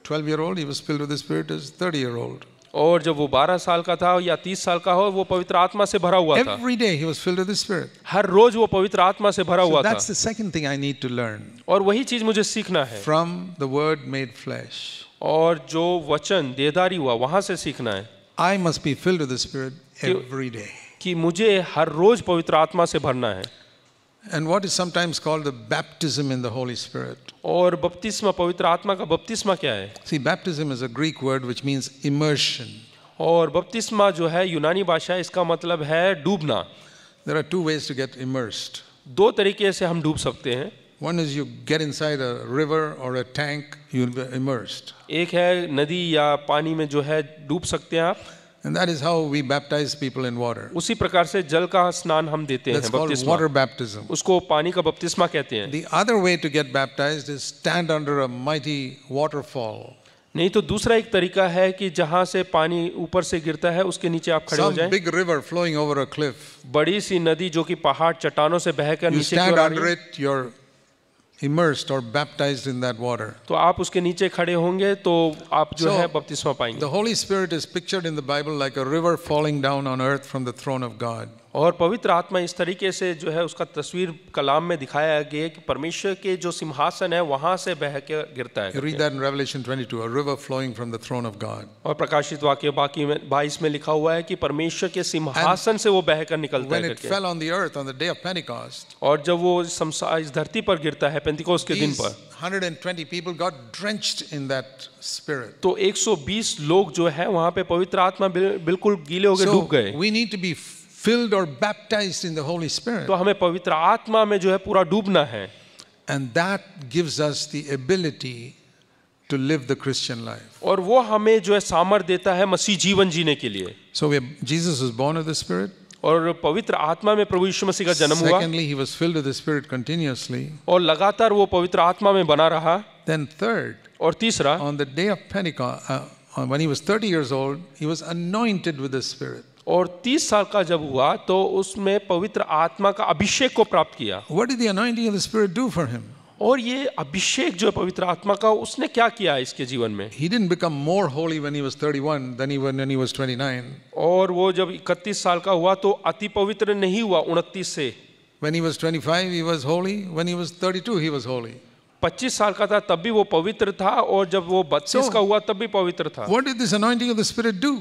12-year-old. He was filled with the Spirit as a 30-year-old. और जब वो 12 साल का था या 30 साल का हो, वो पवित्र आत्मा से भरा हुआ था। Every day he was filled with the Spirit. हर रोज वो पवित्र आत्मा से भरा So हुआ था। that's the second thing I need to learn और वही चीज मुझे सीखना है, from the Word made flesh. और जो वचन देहधारी हुआ वहां से सीखना है I must be filled with the Spirit every day. कि मुझे हर रोज पवित्र आत्मा से भरना है। And what is sometimes called the baptism in the Holy Spirit. और बपतिस्मा, पवित्र आत्मा का बपतिस्मा क्या है? See, baptism is a Greek word which means immersion. और बपतिस्मा जो है यूनानी भाषा, इसका मतलब है डूबना। There are two ways to get immersed. दो तरीके से हम डूब सकते हैं। One is you get inside a river or a tank, you'll be immersed. एक है नदी या पानी में जो है डूब सकते हैं आप, And that is how we baptize people in water. उसी प्रकार से जल का स्नान हम देते हैं, That's called बपतिस्मा। water baptism. उसको पानी का बपतिस्मा कहते हैं। The other way to get baptized is stand under a mighty waterfall. नहीं तो दूसरा एक तरीका है कि जहाँ से पानी ऊपर से गिरता है उसके नीचे आप खड़े हो Some जाएं। big river flowing over a cliff. बड़ी सी नदी जो कि पहाड़ चट्टानों से बहकर You नीचे की stand ओर आ रही under है, it, you're immersed or baptized in that water. तो आप उसके नीचे खड़े होंगे तो आप जो So, है बपतिस्मा पाएंगे। The Holy Spirit is pictured in the Bible like a river falling down on earth from the throne of God. और पवित्र आत्मा इस तरीके से जो है उसका तस्वीर कलाम में दिखाया गया है कि परमेश्वर के जो सिंहासन है वहां से बह के गिरता You है। read that in Revelation 22, a river flowing from the throne of God. और प्रकाशित वाक्य बाकी में 22 में लिखा हुआ है कि परमेश्वर के सिंहासन से वो बहकर निकलता When है it करके। fell on the earth on the day of Pentecost, और जब वो इस धरती पर गिरता है पेंतिकोस्त के दिन these पर, 120 people got drenched in that spirit. तो 120 लोग जो है वहां पे पवित्र आत्मा बिल्कुल गीले होकर So डूब गए। we need to be filled or baptized in the Holy Spirit. तो हमें पवित्र आत्मा में जो है पूरा डूबना है, And that gives us the ability to live the Christian life. और वो हमें जो है सामर्थ देता है मसीह जीवन जीने के लिए। So Jesus was born of the Spirit. और पवित्र आत्मा में प्रभु यीशु मसीह का जन्म हुआ, Secondly, he was filled with the Spirit continuously. और लगातार वो पवित्र आत्मा में बना रहा। Then third, और तीसरा, on the day of Pentecost, when he was 30 years old, he was anointed with the Spirit. और 30 साल का जब हुआ तो उसमें पवित्र आत्मा का अभिषेक को प्राप्त किया। What did the anointing of the Spirit do for him? और ये अभिषेक जो है पवित्र आत्मा का, उसने क्या किया इसके जीवन में? He didn't become more holy when he was 31 than when he was 29. और वो जब 31 साल का हुआ तो अति पवित्र नहीं हुआ 29 से। When he was 25, he was holy. When he was 32, he was holy. 25 साल का था तब भी वो पवित्र था, और जब वो 32 का हुआ तब भी पवित्र था। What did this anointing of the Spirit do?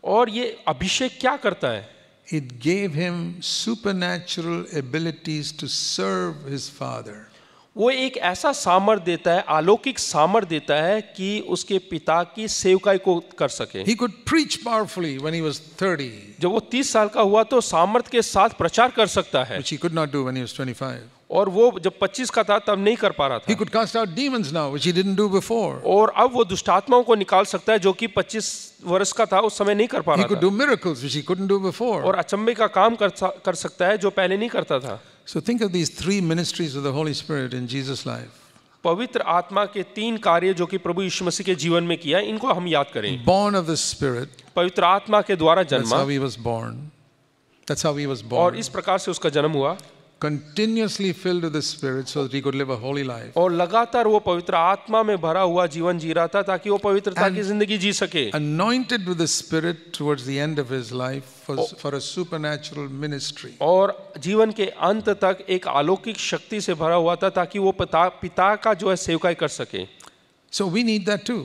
और ये अभिषेक क्या करता है? It gave him supernatural abilities to serve his Father. वो एक ऐसा सामर्थ देता है, अलौकिक सामर्थ देता है कि उसके पिता की सेवकाई को कर सके। He could preach powerfully when he was 30, जब वो 30 साल का हुआ तो सामर्थ के साथ प्रचार कर सकता है, which he could not do when he was 25. और वो जब 25 का था तब नहीं कर पा रहा He था। could cast out demons now, which he didn't do before. और अब वो दुष्ट आत्माओं को निकाल सकता है जो कि 25 वर्ष का था उस समय नहीं कर पा He रहा could था। do miracles, which he couldn't do before. और अचंभे का काम कर सकता है जो पहले नहीं करता था। So think of these three ministries of the Holy Spirit in Jesus' life. पवित्र आत्मा के 3 कार्य जो कि प्रभु यीशु मसीह के जीवन में किया, इनको हम याद करें। Born of the Spirit, पवित्र आत्मा के द्वारा that's जन्मा, how he was born. That's how he was और born. इस प्रकार से उसका जन्म हुआ। continuously filled with the Spirit so that he could live a holy life. और लगातार वो पवित्र आत्मा में भरा हुआ जीवन जी रहा था ताकि वो पवित्रता की जिंदगी जी सके। Anointed with the Spirit towards the end of his life for a supernatural ministry. और जीवन के अंत तक एक अलौकिक शक्ति से भरा हुआ था ताकि वो पिता का जो है सेवकाई कर सके। So we need that too.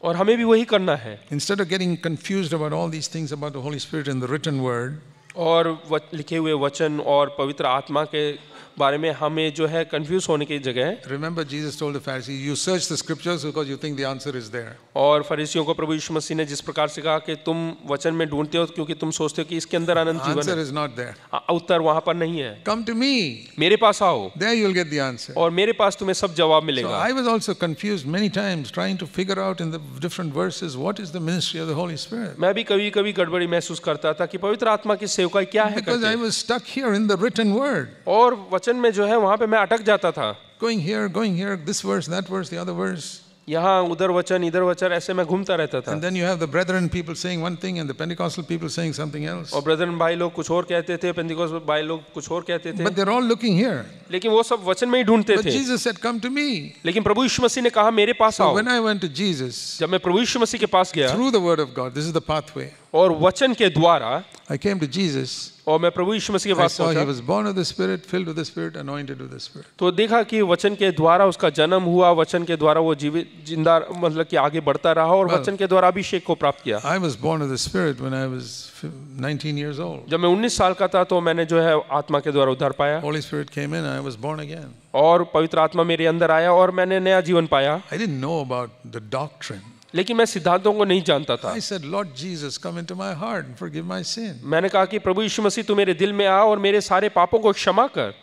और हमें भी वही करना है। Instead of getting confused about all these things about the Holy Spirit in the written word, और लिखे हुए वचन और पवित्र आत्मा के बारे में हमें जो है कंफ्यूज होने की जगह, remember Jesus told the Pharisees, you search the scriptures because you think the answer is there. और फरीसियों को प्रभु यीशु मसीह ने जिस प्रकार से कहा कि तुम वचन में ढूंढते हो क्योंकि तुम सोचते हो कि इसके अंदर अनंत जीवन Answer है। is not there. उत्तर वहां पर नहीं है। Come to me. मेरे पास आओ, There you will get the answer. और मेरे पास तुम्हें सब जवाब So मिलेगा। I was also confused many times trying to figure out in the different verses what is the ministry of the Holy Spirit. मैं भी कभी कभी गड़बड़ी महसूस करता था कि पवित्र आत्मा की सेवकाई क्या है Because I करके। was stuck here in the written word. और वचन में जो है वहां पे मैं अटक जाता था। Going here, this verse, that verse, the other verse. यहाँ उधर वचन इधर वचन ऐसे मैं घूमता रहता था। And then you have the brethren people saying one thing and the Pentecostal people saying something else. और ब्रदरन भाई लोग कुछ और कहते थे, पेंतिकोस्त भाई लोग कुछ और कहते थे, But they're all looking here. लेकिन वो सब वचन में ही ढूंढते But थे। Jesus said, come to me. लेकिन प्रभु यीशु मसीह ने कहा मेरे पास So आओ। when I went to Jesus, जब मैं प्रभु यीशु मसीह के पास गया through the word of God, this is the pathway. और वचन के द्वारा, I came to Jesus. और मैं प्रभु यीशु मसीह के I पास saw he पहुंचा was born of the Spirit, filled with the Spirit, anointed with the Spirit. तो देखा कि वचन के द्वारा उसका जन्म हुआ, वचन के द्वारा वो जिंदा मतलब कि आगे बढ़ता रहा और वचन के द्वारा अभिषेक को प्राप्त किया। I was born of the Spirit when I was 19 years old. जब मैं 19 साल का था तो मैंने जो है आत्मा के द्वारा उद्धार पाया Holy Spirit came in, I was born again. और पवित्र आत्मा मेरे अंदर आया और मैंने नया जीवन पाया। I didn't know about the doctrine. लेकिन मैं सिद्धांतों को नहीं जानता था। I said, Lord Jesus, come into my heart and forgive my sin. मैंने कहा कि प्रभु यीशु मसीह तू मेरे दिल में आ और मेरे सारे पापों को क्षमा कर।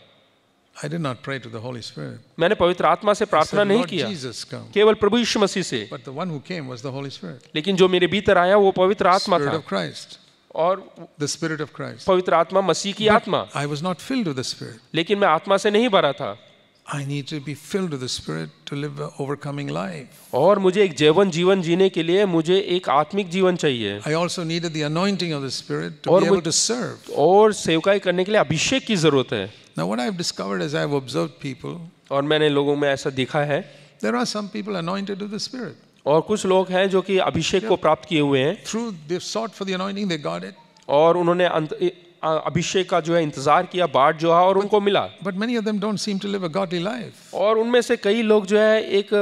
I did not pray to the Holy Spirit. मैंने पवित्र आत्मा से I प्रार्थना said, नहीं Lord किया, Jesus, come. केवल प्रभु यीशु मसीह से। But the one who came was the Holy Spirit. लेकिन जो मेरे भीतर आया वो पवित्र आत्मा Spirit था of Christ. और The Spirit of Christ. पवित्र आत्मा मसीह की आत्मा। I was not filled with the Spirit. लेकिन मैं आत्मा से नहीं भरा था I need to be filled with the Spirit to live an overcoming life. और मुझे एक जीवन जीने के लिए मुझे एक आत्मिक जीवन चाहिए I also needed the anointing of the Spirit to और be able to serve. और सेवकाई करने के लिए अभिषेक की जरूरत है। Now, what I've discovered as I've observed people, और मैंने लोगों में ऐसा देखा है, there are some people anointed with the Spirit. और कुछ लोग हैं जो कि अभिषेक को प्राप्त किए हुए हैं They've sought for the anointing, they got it. और उन्होंने अभिषेक का जो है इंतजार किया, बाट जो है और उनको मिला। But many of them don't seem to live a godly life. और उनमें से कई लोग जो है एक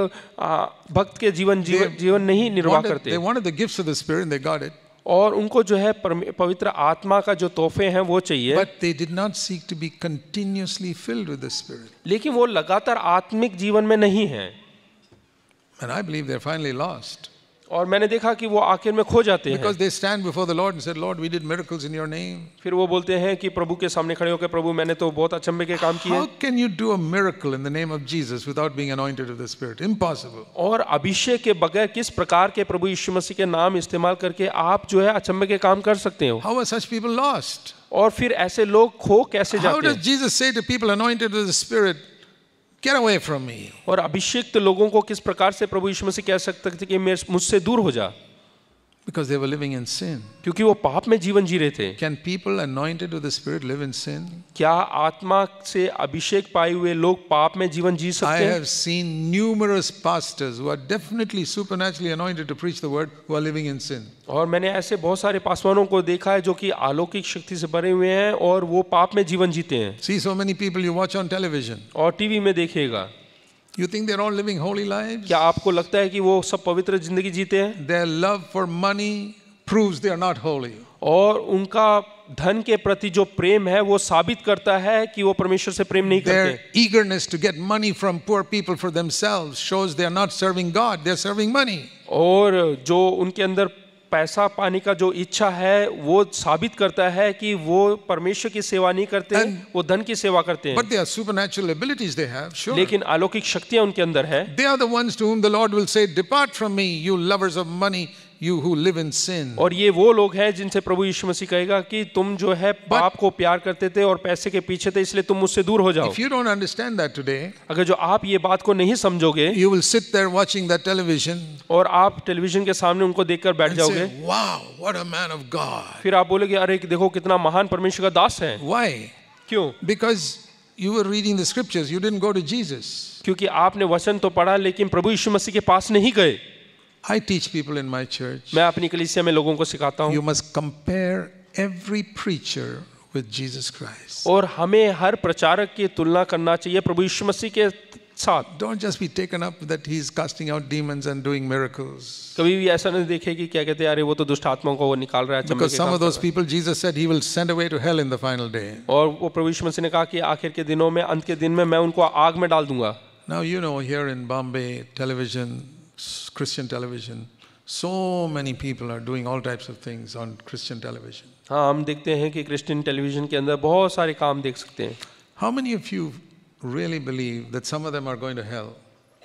भक्त के जीवन नहीं निर्वाह करते। They wanted the gifts of the Spirit and they got it. और उनको जो है पवित्र आत्मा का जो तोहफे हैं वो चाहिए, But they did not seek to be continuously filled with the Spirit. लेकिन वो लगातार आत्मिक जीवन में नहीं है। And I believe they're finally lost. और मैंने देखा कि वो आखिर में खो जाते हैं। Because they stand before the Lord and said, Lord, we did miracles in your name. फिर वो बोलते हैं कि प्रभु के सामने खड़े होकर, प्रभु मैंने तो बहुत अचंभे के काम किए। How can you do a miracle in the name of Jesus without being anointed with the Spirit? Impossible. और अभिषेक के बगैर किस प्रकार के प्रभु यीशु मसीह के नाम इस्तेमाल करके आप जो है अचंभे के काम कर सकते हो? How are such people lost? और फिर ऐसे लोग खो कैसे How जाते does हैं? Jesus say to people anointed with the Spirit, get away from me? और अभिषेक लोगों को किस प्रकार से प्रभु यीशु मसीह कह सकते थे कि मुझसे दूर हो जा? Because they were living in sin. क्योंकि वो पाप में जीवन जी रहे थे। Can people anointed with the Spirit live in sin? क्या आत्मा से अभिषेक पाए हुए लोग पाप में जीवन जी I सकते हैं? have seen numerous pastors who are definitely supernaturally anointed to preach the word who are living in sin. और मैंने ऐसे बहुत सारे पासवानों को देखा है जो कि अलौकिक शक्ति से भरे हुए हैं और वो पाप में जीवन जीते हैं। See so many people you watch on television. और टीवी में देखिएगा, You think they're all living holy lives? क्या आपको लगता है कि वो सब पवित्र जिंदगी जीते हैं? Their love for money proves they are not holy. और उनका धन के प्रति जो प्रेम है वो साबित करता है कि वो परमेश्वर से प्रेम नहीं Their करते। eagerness to get money from poor people for themselves shows they are not serving God, they're serving money. और जो उनके अंदर पैसा पाने का जो इच्छा है वो साबित करता है कि वो परमेश्वर की सेवा नहीं करते हैं, वो धन की सेवा करते हैं। But there are supernatural abilities they have, sure. लेकिन अलौकिक शक्तियां उनके अंदर है। They are the ones to whom the Lord will say, depart from me, you lovers of money, you who live in sin. और ये वो लोग हैं जिनसे प्रभु यीशु मसीह कहेगा कि तुम जो है पाप को प्यार करते थे और पैसे के पीछे थे, इसलिए तुम मुझसे दूर हो जाओ। If you don't understand that today, अगर जो आप ये बात को नहीं समझोगे you will sit there watching that television और आप टेलीविजन के सामने उनको देखकर बैठ and जाओगे, say, wow, what a man of God. फिर आप बोलोगे अरे देखो कितना महान परमेश्वर का दास है। Why? क्यों? Because you were reading the scriptures, you didn't go to Jesus. क्योंकि आपने वचन तो पढ़ा लेकिन प्रभु यीशु मसीह के पास नहीं गए। I teach people in my church. मैं अपनी कलीसिया में लोगों को सिखाता हूँ। You must compare every preacher with Jesus Christ. और हमें हर प्रचारक की तुलना करना चाहिए प्रभु यीशु मसीह के साथ। Don't just be taken up that he's casting out demons and doing miracles. कभी भी ऐसा नहीं देखे कि क्या कहते हैं अरे वो तो दुष्ट आत्माओं को वो निकाल रहा है। Because some of those people Jesus said he will send away to hell in the final day. और वो प्रभु यीशु मसीह ने कहा कि आखिर के दिनों में, अंत के दिन में मैं उनको आग में डाल दूंगा। Now you know here in Bombay television, Christian television, so many people are doing all types of things on Christian television. हाँ, हम देखते हैं कि क्रिश्चियन टेलीविजन के अंदर बहुत सारे काम देख सकते हैं। How many of you really believe that some of them are going to hell?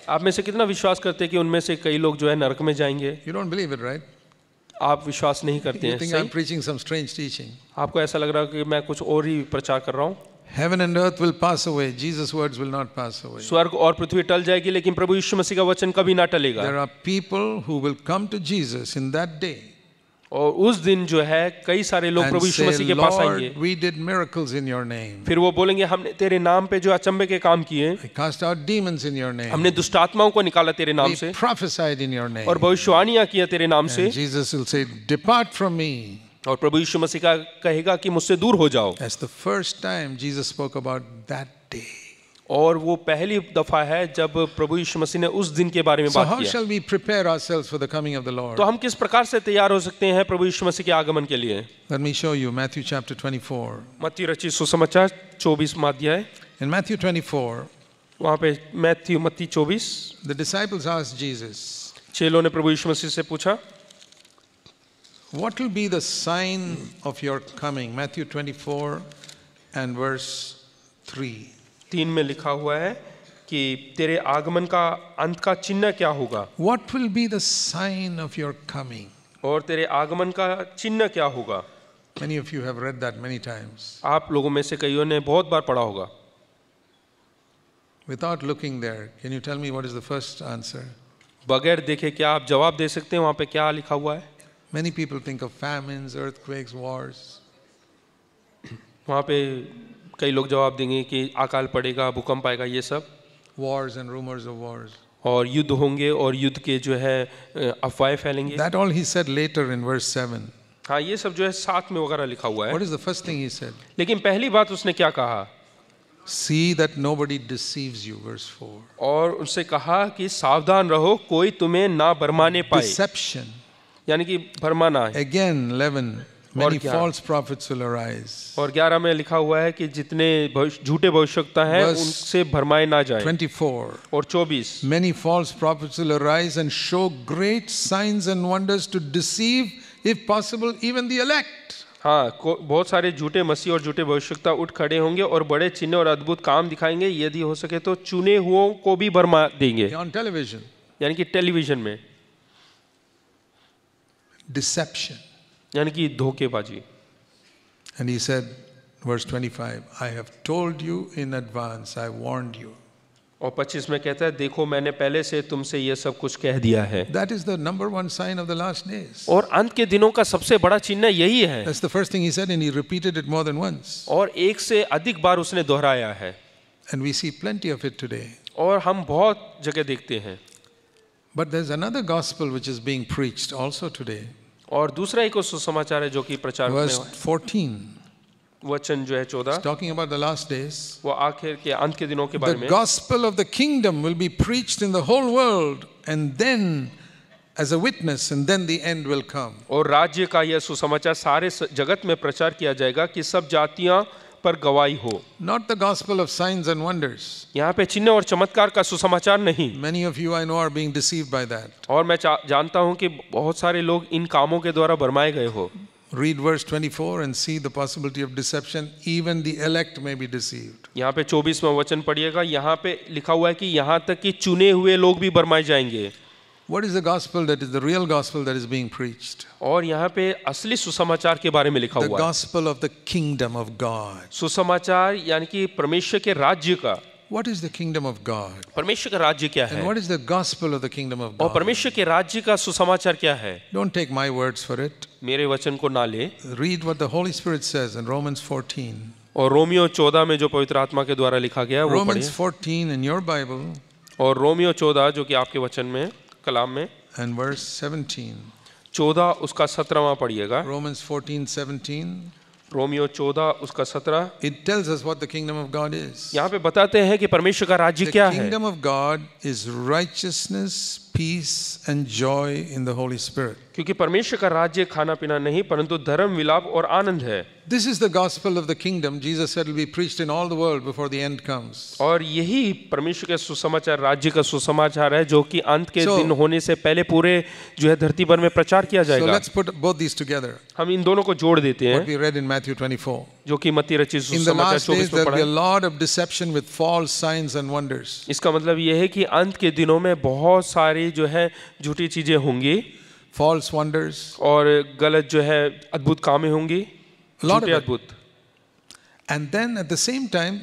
आप में से कितना विश्वास करते हैं कि उनमें से कई लोग जो है नरक में जाएंगे? You don't believe it, right? आप विश्वास नहीं करते You हैं? think I'm preaching some strange teaching. आपको ऐसा लग रहा है कि मैं कुछ और ही प्रचार कर रहा हूँ? Heaven and earth will pass away. Jesus' words will not pass away. स्वर्ग और पृथ्वी टल जाएगी लेकिन प्रभु यीशु मसीह का वचन कभी ना टलेगा। There are people who will come to Jesus in that day और उस दिन जो है कई सारे लोग and प्रभु यीशु say, मसीह के पास आएंगे। Lord, we did miracles in your name. फिर वो बोलेंगे हमने तेरे नाम पे जो अचंभे के काम किए, I cast out demons in your name. हमने दुष्ट आत्माओं को निकाला तेरे नाम We से prophesied in your name. और भविष्यवाणियां किया तेरे नाम से। And Jesus will say, depart from me. और प्रभु यीशु मसीह का कहेगा कि मुझसे दूर हो जाओ। That's the first time Jesus spoke about that day. और वो पहली दफा है जब प्रभु यीशु मसीह ने उस दिन के बारे में So बात how किया। shall we prepare ourselves for the coming of the Lord? तो हम किस प्रकार से तैयार हो सकते हैं प्रभु यीशु मसीह के आगमन के लिए? Let me show you Matthew chapter 24. मत्ती रचित सुसमाचार 24वां अध्याय। In Matthew 24, वहाँ पे मत्ती 24, the disciples asked Jesus, चेलों ने प्रभु यीशु मसीह से पूछा, what will be the sign of your coming? Matthew 24 and verse 3. 3 में लिखा हुआ है कि तेरे आगमन का अंत का चिन्ह क्या होगा? What will be the sign of your coming? और तेरे आगमन का चिन्ह क्या होगा? Many of you have read that many times. आप लोगों में से कईयों ने बहुत बार पढ़ा होगा। Without looking there, can you tell me what is the first answer? बगैर देखे क्या आप जवाब दे सकते हैं वहाँ पे क्या लिखा हुआ है? Many people think of famines, earthquakes, wars. वहाँ पे कई लोग जवाब देंगे कि अकाल पड़ेगा, भूकंप आएगा, ये सब, Wars and rumors of wars. और युद्ध होंगे और युद्ध के जो है अफवाहें फैलेंगे। That all he said later in verse 7. हाँ, ये सब जो है 7 में वगैरह लिखा हुआ है। What is the first thing he said? लेकिन पहली बात उसने क्या कहा? See that nobody deceives you, verse 4. और उनसे कहा कि सावधान रहो कोई तुम्हें ना भरमाने पाए। Deception. यानी कि भरमाना है। Again, 11. Many क्या? false prophets will arise. और 11 में लिखा हुआ है कि जितने झूठे भविष्यवक्ता हैं Verse उनसे भरमाए ना जाए। 24. और 24, Many false prophets will arise and show great signs and wonders to deceive, if possible, even the elect. हाँ, बहुत सारे झूठे मसीह और झूठे भविष्यवक्ता उठ खड़े होंगे और बड़े चिन्ह और अद्भुत काम दिखाएंगे, यदि हो सके तो चुने हुओं को भी भरमा देंगे। On television. यानी कि टेलीविजन में, Deception. यानी कि धोखेबाजी। And he said, verse 25, I have told you in advance, I warned you. और 25 में कहता है देखो मैंने पहले से तुमसे ये सब कुछ कह दिया है। That is the number one sign of the last days. और अंत के दिनों का सबसे बड़ा चिन्ह यही है। That's the first thing he said, and he repeated it more than once. और एक से अधिक बार उसने दोहराया है। And we see plenty of it today. और हम बहुत जगह देखते हैं। But there's another gospel which is being preached also today. और दूसरा एक सुसमाचार है जो कि प्रचार में Verse 14. वचन जो है 14, It's talking about the last days. वो आखिर के अंत के दिनों के बारे The में। gospel of the kingdom will be preached in the whole world, and then as a witness, and then the end will come. और राज्य का यह सुसमाचार सारे जगत में प्रचार किया जाएगा कि सब जातियां पर गवाही हो। Not the gospel of signs and wonders. यहाँ पे चिन्ह और चमत्कार का सुसमाचार नहीं। Many of you I know are being deceived by that. और मैं जानता हूँ कि बहुत सारे लोग इन कामों के द्वारा भरमाए गए हो। Read verse 24 and see the possibility of deception. Even the elect may be deceived. यहाँ पे 24वां वचन पढ़िएगा, यहाँ पे लिखा हुआ है कि यहाँ तक कि चुने हुए लोग भी भरमाए जाएंगे। What is the gospel that is the real gospel that is being preached? और यहाँ पे असली सुसमाचार के बारे में लिखा The हुआ है। gospel of the kingdom of God. सुसमाचार यानी कि परमेश्वर के राज्य का। What is the kingdom of God? परमेश्वर का राज्य क्या And है? what is the gospel of the kingdom of और God? परमेश्वर के राज्य का सुसमाचार क्या है? Don't take my words for it. मेरे वचन को ना ले। Read what the Holy Spirit says in Romans 14. और रोमियो 14 में जो पवित्र आत्मा के द्वारा लिखा गया वो Romans पढ़िए। 14 in your Bible और रोमियो 14 जो कि आपके वचन में कलाम में and verse 17. 14 उसका 17वां पढ़िएगा। Romans 14:17. रोमियो 14 उसका 17 It tells us what the kingdom of God is. यहाँ पे बताते हैं कि परमेश्वर का राज्य The क्या है। kingdom of God is righteousness, peace and joy in the Holy Spirit. क्योंकि परमेश्वर का राज्य खाना पीना नहीं परंतु धर्म, विलाप और आनंद है। This is the gospel of the kingdom. Jesus said will be preached in all the world before the end comes. और यही परमेश्वर के सुसमाचार, राज्य का सुसमाचार है जो कि अंत के दिन होने से पहले पूरे जो है धरती पर में प्रचार किया So जाएगा। let's put both these together. हम इन दोनों को जोड़ देते What हैं we read in Matthew 24. जो कि मत्ती रचित In the सुसमाचार last days 24 में there will पढ़ा be a है। lot of deception with false signs and wonders. इसका मतलब ये है कि अंत के दिनों में बहुत सारी जो है झूठी चीजें होंगी False wonders. और गलत जो है अद्भुत कामें होंगी, A lot of झूठे it. अद्भुत। And then at the same time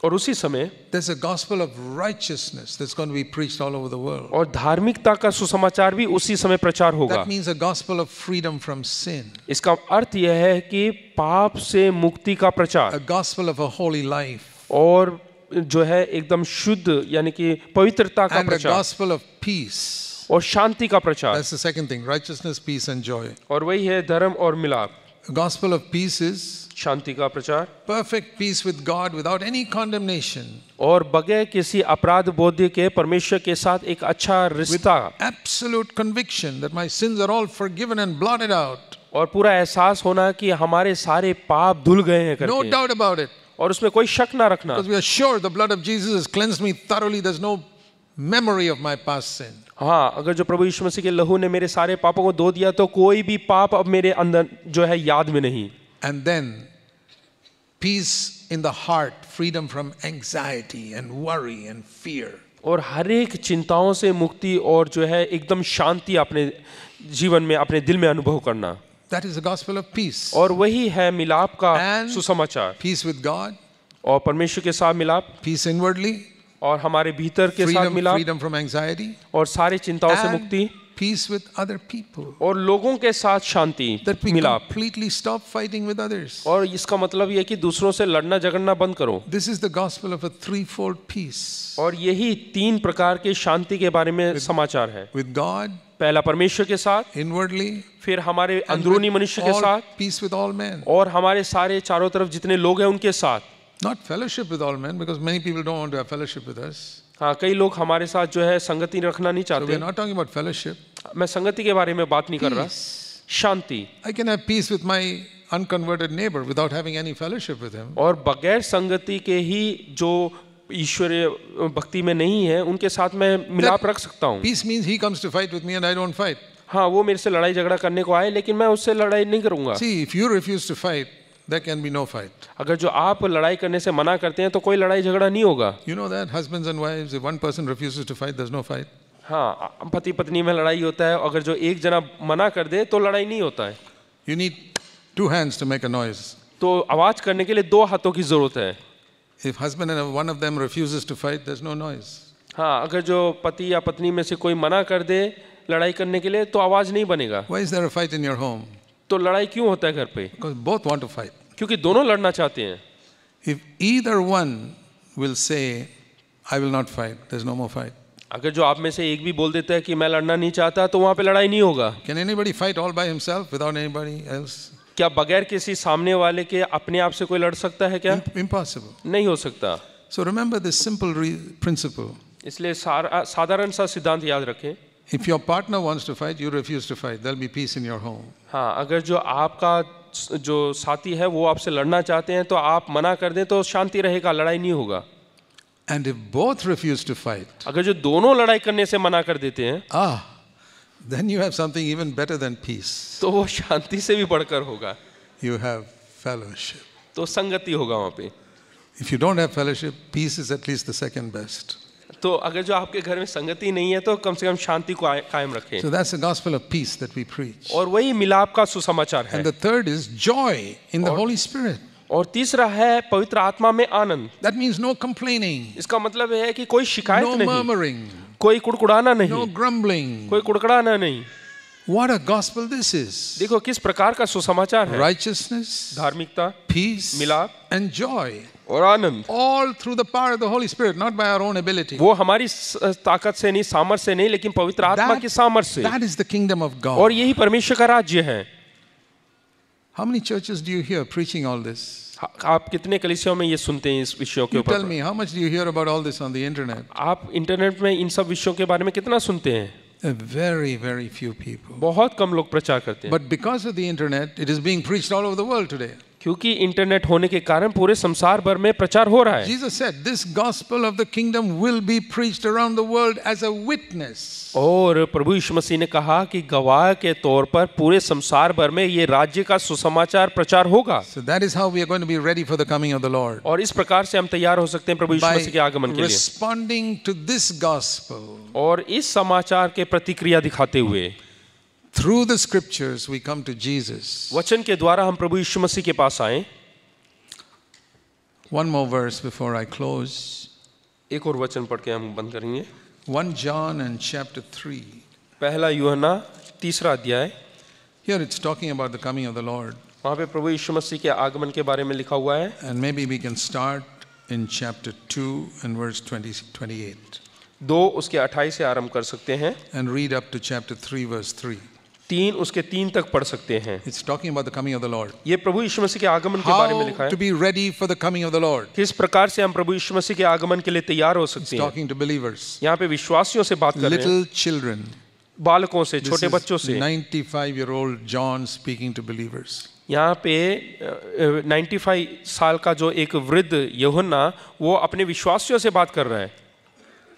और उसी समय there's a gospel of righteousness that's going to be preached all over the world. और धार्मिकता का सुसमाचार भी उसी समय प्रचार होगा। That means a gospel of freedom from sin. इसका अर्थ यह है कि पाप से मुक्ति का प्रचार A gospel of a holy life. और जो है एकदम शुद्ध यानी कि पवित्रता का And a प्रचार gospel of peace. और शांति का प्रचार। That's the second thing. Righteousness, peace and joy. और वही है धर्म और मिलाप। A gospel of peace is शांति का प्रचार perfect peace with God without any condemnation. और बगैर किसी अपराध बोध के परमेश्वर के साथ एक अच्छा रिश्ता Absolute conviction that my sins are all forgiven and blotted out. और पूरा एहसास होना कि हमारे सारे पाप धुल गए हैं No करके doubt about it. और उसमें कोई शक ना रखना Because we are sure the blood of Jesus has cleansed me thoroughly. There's no memory of my past sin. हाँ, अगर जो प्रभु यीशु मसीह के लहू ने मेरे सारे पापों को धो दिया तो कोई भी पाप अब मेरे अंदर जो है याद में नहीं। And then peace in the heart, freedom from anxiety and worry and fear. और हर एक चिंताओं से मुक्ति और जो है एकदम शांति अपने जीवन में अपने दिल में अनुभव करना। That is the gospel of peace. और वही है मिलाप का And सुसमाचार peace with God, और परमेश्वर के साथ मिलाप peace inwardly, और हमारे भीतर के साथ मिलाप freedom from anxiety, और सारी चिंताओं से and मुक्ति peace with other people. और लोगों के साथ शांति That we मिलाप। completely stop fighting with others. और इसका मतलब ये है कि दूसरों से लड़ना झगड़ना बंद करो। This is the gospel of a threefold peace. और यही 3 प्रकार की शांति के बारे में समाचार है। With God, पहला परमेश्वर के साथ, inwardly, फिर हमारे and अंदरूनी with मनुष्य के all साथ peace with all men. और हमारे सारे चारों तरफ जितने लोग हैं उनके साथ। Not fellowship with all men, because many people don't want to have fellowship with us. हाँ, कई लोग हमारे साथ जो है संगति रखना नहीं So we're चाहते। not talking about fellowship. मैं संगति के बारे में बात नहीं कर रहा। Peace. Shanti I can have peace with my unconverted neighbor without having any fellowship with him. और बगैर संगति के ही जो ईश्वरीय भक्ति में नहीं है उनके साथ मैं मिलाप रख सकता हूँ। Peace means he comes to fight with me and I don't fight. हाँ, वो मेरे से लड़ाई झगड़ा करने को आए लेकिन मैं उससे लड़ाई नहीं करूँगा। See, if you refuse to fight, there can be no fight. अगर जो आप लड़ाई करने से मना करते हैं तो कोई लड़ाई झगड़ा नहीं होगा। You know that husbands and wives, if one person refuses to fight, there's no fight. हाँ, पति पत्नी में लड़ाई होता है, अगर जो एक जना मना कर दे तो लड़ाई नहीं होता है। You need 2 hands to make a noise. तो आवाज करने के लिए 2 हाथों की जरूरत है। If husband and one of them refuses to fight, there's no noise. हाँ, अगर जो पति या पत्नी में से कोई मना कर दे लड़ाई करने के लिए तो आवाज नहीं बनेगा। Why is there a fight in your home? तो लड़ाई क्यों होता है घर पे? Because both want to fight. क्योंकि दोनों लड़ना चाहते हैं। If either one will say, I will not fight, there's no more fight. अगर जो आप में से एक भी बोल देता है कि मैं लड़ना नहीं चाहता तो वहाँ पे लड़ाई नहीं होगा। Can anybody fight all by himself without anybody else? क्या बगैर किसी सामने वाले के अपने आप से कोई लड़ सकता है क्या? Impossible. नहीं हो सकता। So remember this simple principle. इसलिए साधारण सा सिद्धांत याद रखें। If your partner wants to fight, you refuse to fight. There'll be peace in your home. हाँ, अगर जो आपका जो साथी है वो आपसे लड़ना चाहते हैं तो आप मना कर दें तो शांति रहेगा, लड़ाई नहीं होगा। And if both refuse to fight, अगर जो दोनों लड़ाई करने से मना कर देते हैं then you have something even better than peace. तो वो शांति से भी बढ़कर होगा। You have fellowship. तो संगति होगा वहाँ पे। If you don't have fellowship, peace is at least the second best. तो अगर जो आपके घर में संगति नहीं है तो कम से कम शांति को कायम रखें। So that's the gospel of peace that we preach. और वही मिलाप का सुसमाचार है। And the third is joy in the Holy Spirit. और तीसरा है पवित्र आत्मा में आनंद। That means no complaining, इसका मतलब है कि कोई शिकायत no नहीं, murmuring, कोई कुड़कुड़ाना नहीं, no grumbling. कोई कुड़कुड़ाना नहीं। What a gospel this is. देखो किस प्रकार का सुसमाचार है। Righteousness, धार्मिकता, peace, मिलाप and joy. और आनंद, All through the power of the Holy Spirit, not by our own ability. वो हमारी ताकत से नहीं, सामर्थ्य से नहीं, लेकिन पवित्र आत्मा की सामर्थ्य से। That is the kingdom of God. और यही परमेश्वर का राज्य है। How many churches do you hear preaching all this? आप कितने कलीसियाओं में ये सुनते हैं इस विषयों के You tell ऊपर? me, how much do you hear about all this on the internet? आप इंटरनेट में इन सब विषयों के बारे में कितना सुनते हैं? Very, very few people. बहुत कम लोग प्रचार करते हैं। But because of the internet, it is being preached all over the world today. क्योंकि इंटरनेट होने के कारण पूरे संसार भर में प्रचार हो रहा है। Jesus said, this gospel of the kingdom will be preached around the world as a witness. और प्रभु यीशु मसीह ने कहा कि गवाह के तौर पर पूरे संसार भर में ये राज्य का सुसमाचार प्रचार होगा। So that is how we are going to be ready for the coming of the Lord. और इस प्रकार से हम तैयार हो सकते हैं प्रभु यीशु मसीह के आगमन के लिए। Responding to this gospel. और इस समाचार के प्रतिक्रिया दिखाते हुए Through the scriptures we come to Jesus. वचन के द्वारा हम प्रभु यीशु मसीह के पास आए। One more verse before I close. एक और वचन पढ़ के हम बंद करेंगे। 1 John and chapter 3. पहला यूहन्ना 3 अध्याय। Here it's talking about the coming of the Lord. वहाँ पे प्रभु यीशु मसीह के आगमन के बारे में लिखा हुआ है। And maybe we can start in chapter 2 and verse 28. 2 उसके 28 से आरंभ कर सकते हैं। And read up to chapter 3 verse 3. 3 उसके 3 तक पढ़ सकते हैं। It's talking about the coming of the Lord. ये प्रभु यीशु मसीह के आगमन के बारे में लिखा How to है। be ready for the coming of the Lord. किस प्रकार से हम प्रभु यीशु मसीह के आगमन के लिए तैयार हो It's सकते हैं। talking to believers. यहाँ पे विश्वासियों से बात कर रहे हैं, Little children. बालकों से, This छोटे is बच्चों से। 95-year-old John speaking to believers. यहाँ पे 95 साल का जो एक वृद्ध यूहन्ना वो अपने विश्वासियों से बात कर रहा है।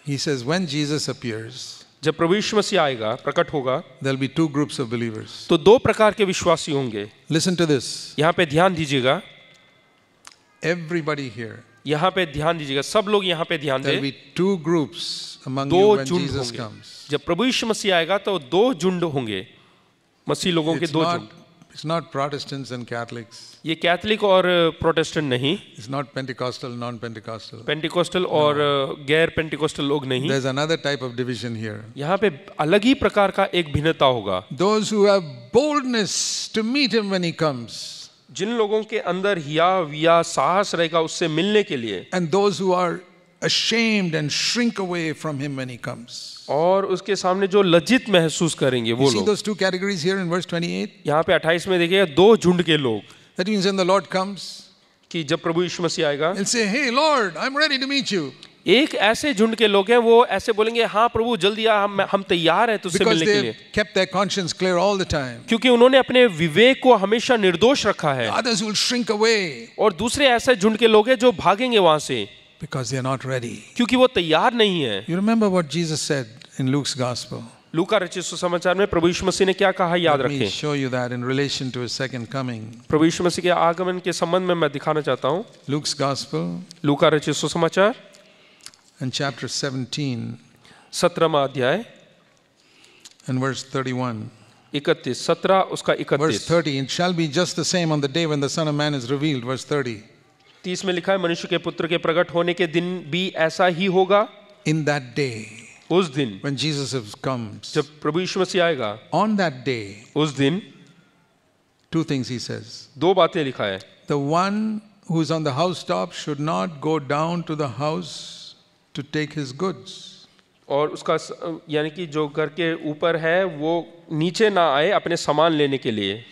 He says, when Jesus appears, जब प्रभु यीशु मसीह आएगा, प्रकट होगा, there'll be 2 groups of believers. तो 2 प्रकार के विश्वासी होंगे। Listen to this. यहाँ पे ध्यान दीजिएगा, Everybody here. यहाँ पे ध्यान दीजिएगा, सब लोग यहाँ पे ध्यान There'll दें। be 2 groups among 2 you when झुंड Jesus होंगे। comes. जब प्रभु यीशु मसीह आएगा तो 2 झुंड होंगे, मसीह लोगों के 2 झुंड। It's not Protestants and Catholics. ये कैथलिक और प्रोटेस्टेंट नहीं, It's not Pentecostal, non-Pentecostal. Pentecostal और गैर पेंटिकोस्टल लोग नहीं। There's another type of division here. यहाँ पे अलग ही प्रकार का एक भिन्नता होगा। Those who have boldness to meet him when he comes. जिन लोगों के अंदर हिया साहस रहेगा उससे मिलने के लिए, And those who are ashamed and shrink away from him when he comes. और उसके सामने जो लज्जित महसूस करेंगे वो You see लोग। those 2 categories here in verse 28? यहाँ पे 28 में देखिएगा 2 झुंड के लोग, That means when the Lord comes, कि जब प्रभु यीशु मसीह आएगा, he'll say, hey Lord, I'm ready to meet you. एक ऐसे झुंड के लोग हैं वो ऐसे बोलेंगे, हाँ प्रभु जल्दी आ, हम तैयार हैं तुझसे Because मिलने के they've लिए, kept their conscience clear all the time. क्योंकि उन्होंने अपने विवेक को हमेशा निर्दोष रखा है। Others will shrink away और दूसरे ऐसे झुंड के लोग हैं जो भागेंगे वहां से, because they're not ready. क्योंकि वो तैयार नहीं है। You remember what Jesus said in Luke's gospel? लूका रचित सुसमाचार में प्रभु यीशु मसीह ने क्या कहा, याद Let me रखें। show you that in relation to his second coming. प्रभु यीशु मसीह के आगमन के संबंध में मैं दिखाना चाहता हूँ। Luke's gospel लूका रचित सुसमाचार and chapter 17 17वां अध्याय and verse 31. 31, 17 उसका Verse 31। 30, it shall be just the same on the day when the Son of Man is revealed. Verse 30. 30 में लिखा है, मनुष्य के पुत्र के प्रकट होने के दिन भी ऐसा ही होगा। In that day, उस दिन when Jesus comes, जब प्रभु यीशु मसीह आएगा, on that day, उस दिन 2 things he says. 2 बातें लिखा है। The one who is on the housetop should not go down to the house to take his goods. और उसका यानी कि जो घर के ऊपर है वो नीचे ना आए अपने सामान लेने के लिए।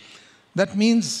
That means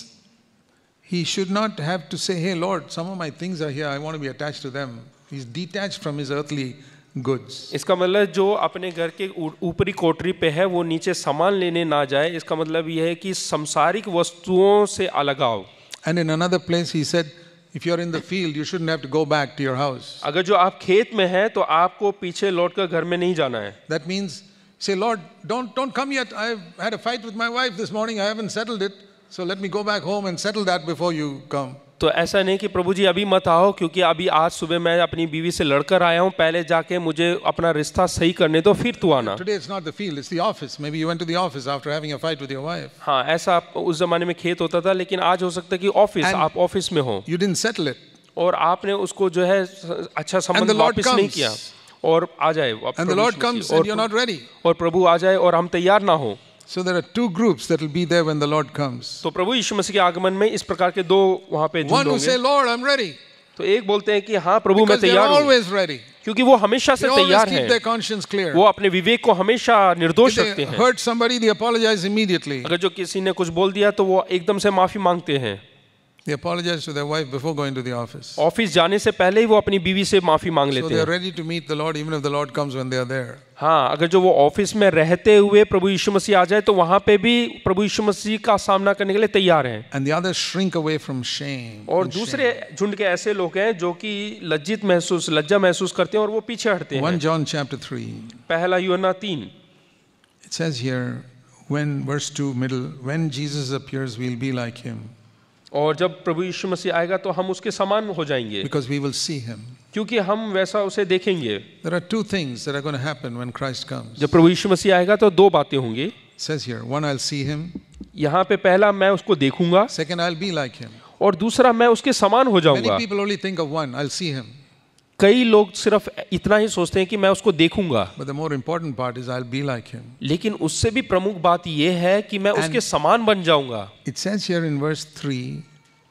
he should not have to say, hey Lord, some of my things are here, I want to be attached to them. He's detached from his earthly goods. इसका मतलब जो अपने घर के ऊपरी कोठरी पे है वो नीचे सामान लेने ना जाए, इसका मतलब यह है कि सांसारिक वस्तुओं से अलग आओ। And in another place he said, if you're in the field, you shouldn't have to go back to your house. अगर जो आप खेत में हैं तो आपको पीछे लौटकर घर में नहीं जाना है। That means, say, Lord, don't come yet. I've had a fight with my wife this morning. I haven't settled it. So let me go back home and settle that before you come. तो ऐसा नहीं कि प्रभु जी अभी मत आओ, क्योंकि अभी आज सुबह मैं अपनी बीवी से लड़कर आया हूँ, पहले जाके मुझे अपना रिश्ता सही करने दो फिर तू आना। Today it's not the field, it's the office. Maybe you went to the office after having a fight with your wife. हाँ, ऐसा उस जमाने में खेत होता था, लेकिन आज हो सकता है कि ऑफिस, आप ऑफिस में हो You didn't settle it. और आपने उसको जो है अच्छा संबंध And the Lord वापस नहीं comes. किया, और आ जाए And the Lord comes and you're not ready. और प्रभु आ जाए और हम तैयार ना हो। So there are two groups that will be there when the Lord comes. तो प्रभु यीशु मसीह के आगमन में इस प्रकार के दो वहाँ पे One झुंड who say, होंगे। Lord, I'm ready. तो एक बोलते हैं कि हाँ प्रभु मैं Because they're तैयार हूँ, always ready. क्योंकि वो हमेशा से They always तैयार keep their हैं। conscience clear. वो अपने विवेक को हमेशा निर्दोष If रखते they हैं। hurt somebody, they apologize immediately. अगर जो किसी ने कुछ बोल दिया तो वो एकदम से माफी मांगते हैं। They apologize to their wife before going to the office. Office जाने से पहले ही वो अपनी बीवी से माफी मांग So लेते they are हैं। ready to meet the Lord even if the Lord comes when they are there. हाँ, अगर जो वो ऑफिस में रहते हुए प्रभु यीशु मसीह आ जाए तो वहां पे भी प्रभु यीशु मसीह का सामना करने के लिए तैयार हैं। And the others shrink away from shame. और and दूसरे shame. झुंड के ऐसे लोग हैं जो कि लज्जा महसूस करते हैं और वो पीछे हटते 1 हैं। John chapter 3. पहला यूहन्ना 3 It says here, when verse 2 middle, when Jesus appears, we'll be like him और जब प्रभु यीशु मसीह आएगा तो हम उसके समान हो जाएंगे, because we will see him. क्योंकि हम वैसा उसे देखेंगे। There are two things that are going to happen when Christ comes. जब प्रभु यीशु मसीह आएगा तो दो बातें होंगी। It says here, one, I'll see him. यहाँ पे पहला मैं उसको देखूंगा Second, I'll be like him. और दूसरा मैं उसके समान हो Many जाऊंगा। people only think of one, I'll see him. कई लोग सिर्फ इतना ही सोचते हैं कि मैं उसको देखूंगा, But the more important part is I'll be like him. लेकिन उससे भी प्रमुख बात यह है कि मैं उसके समान बन जाऊंगा। It says here in verse 3,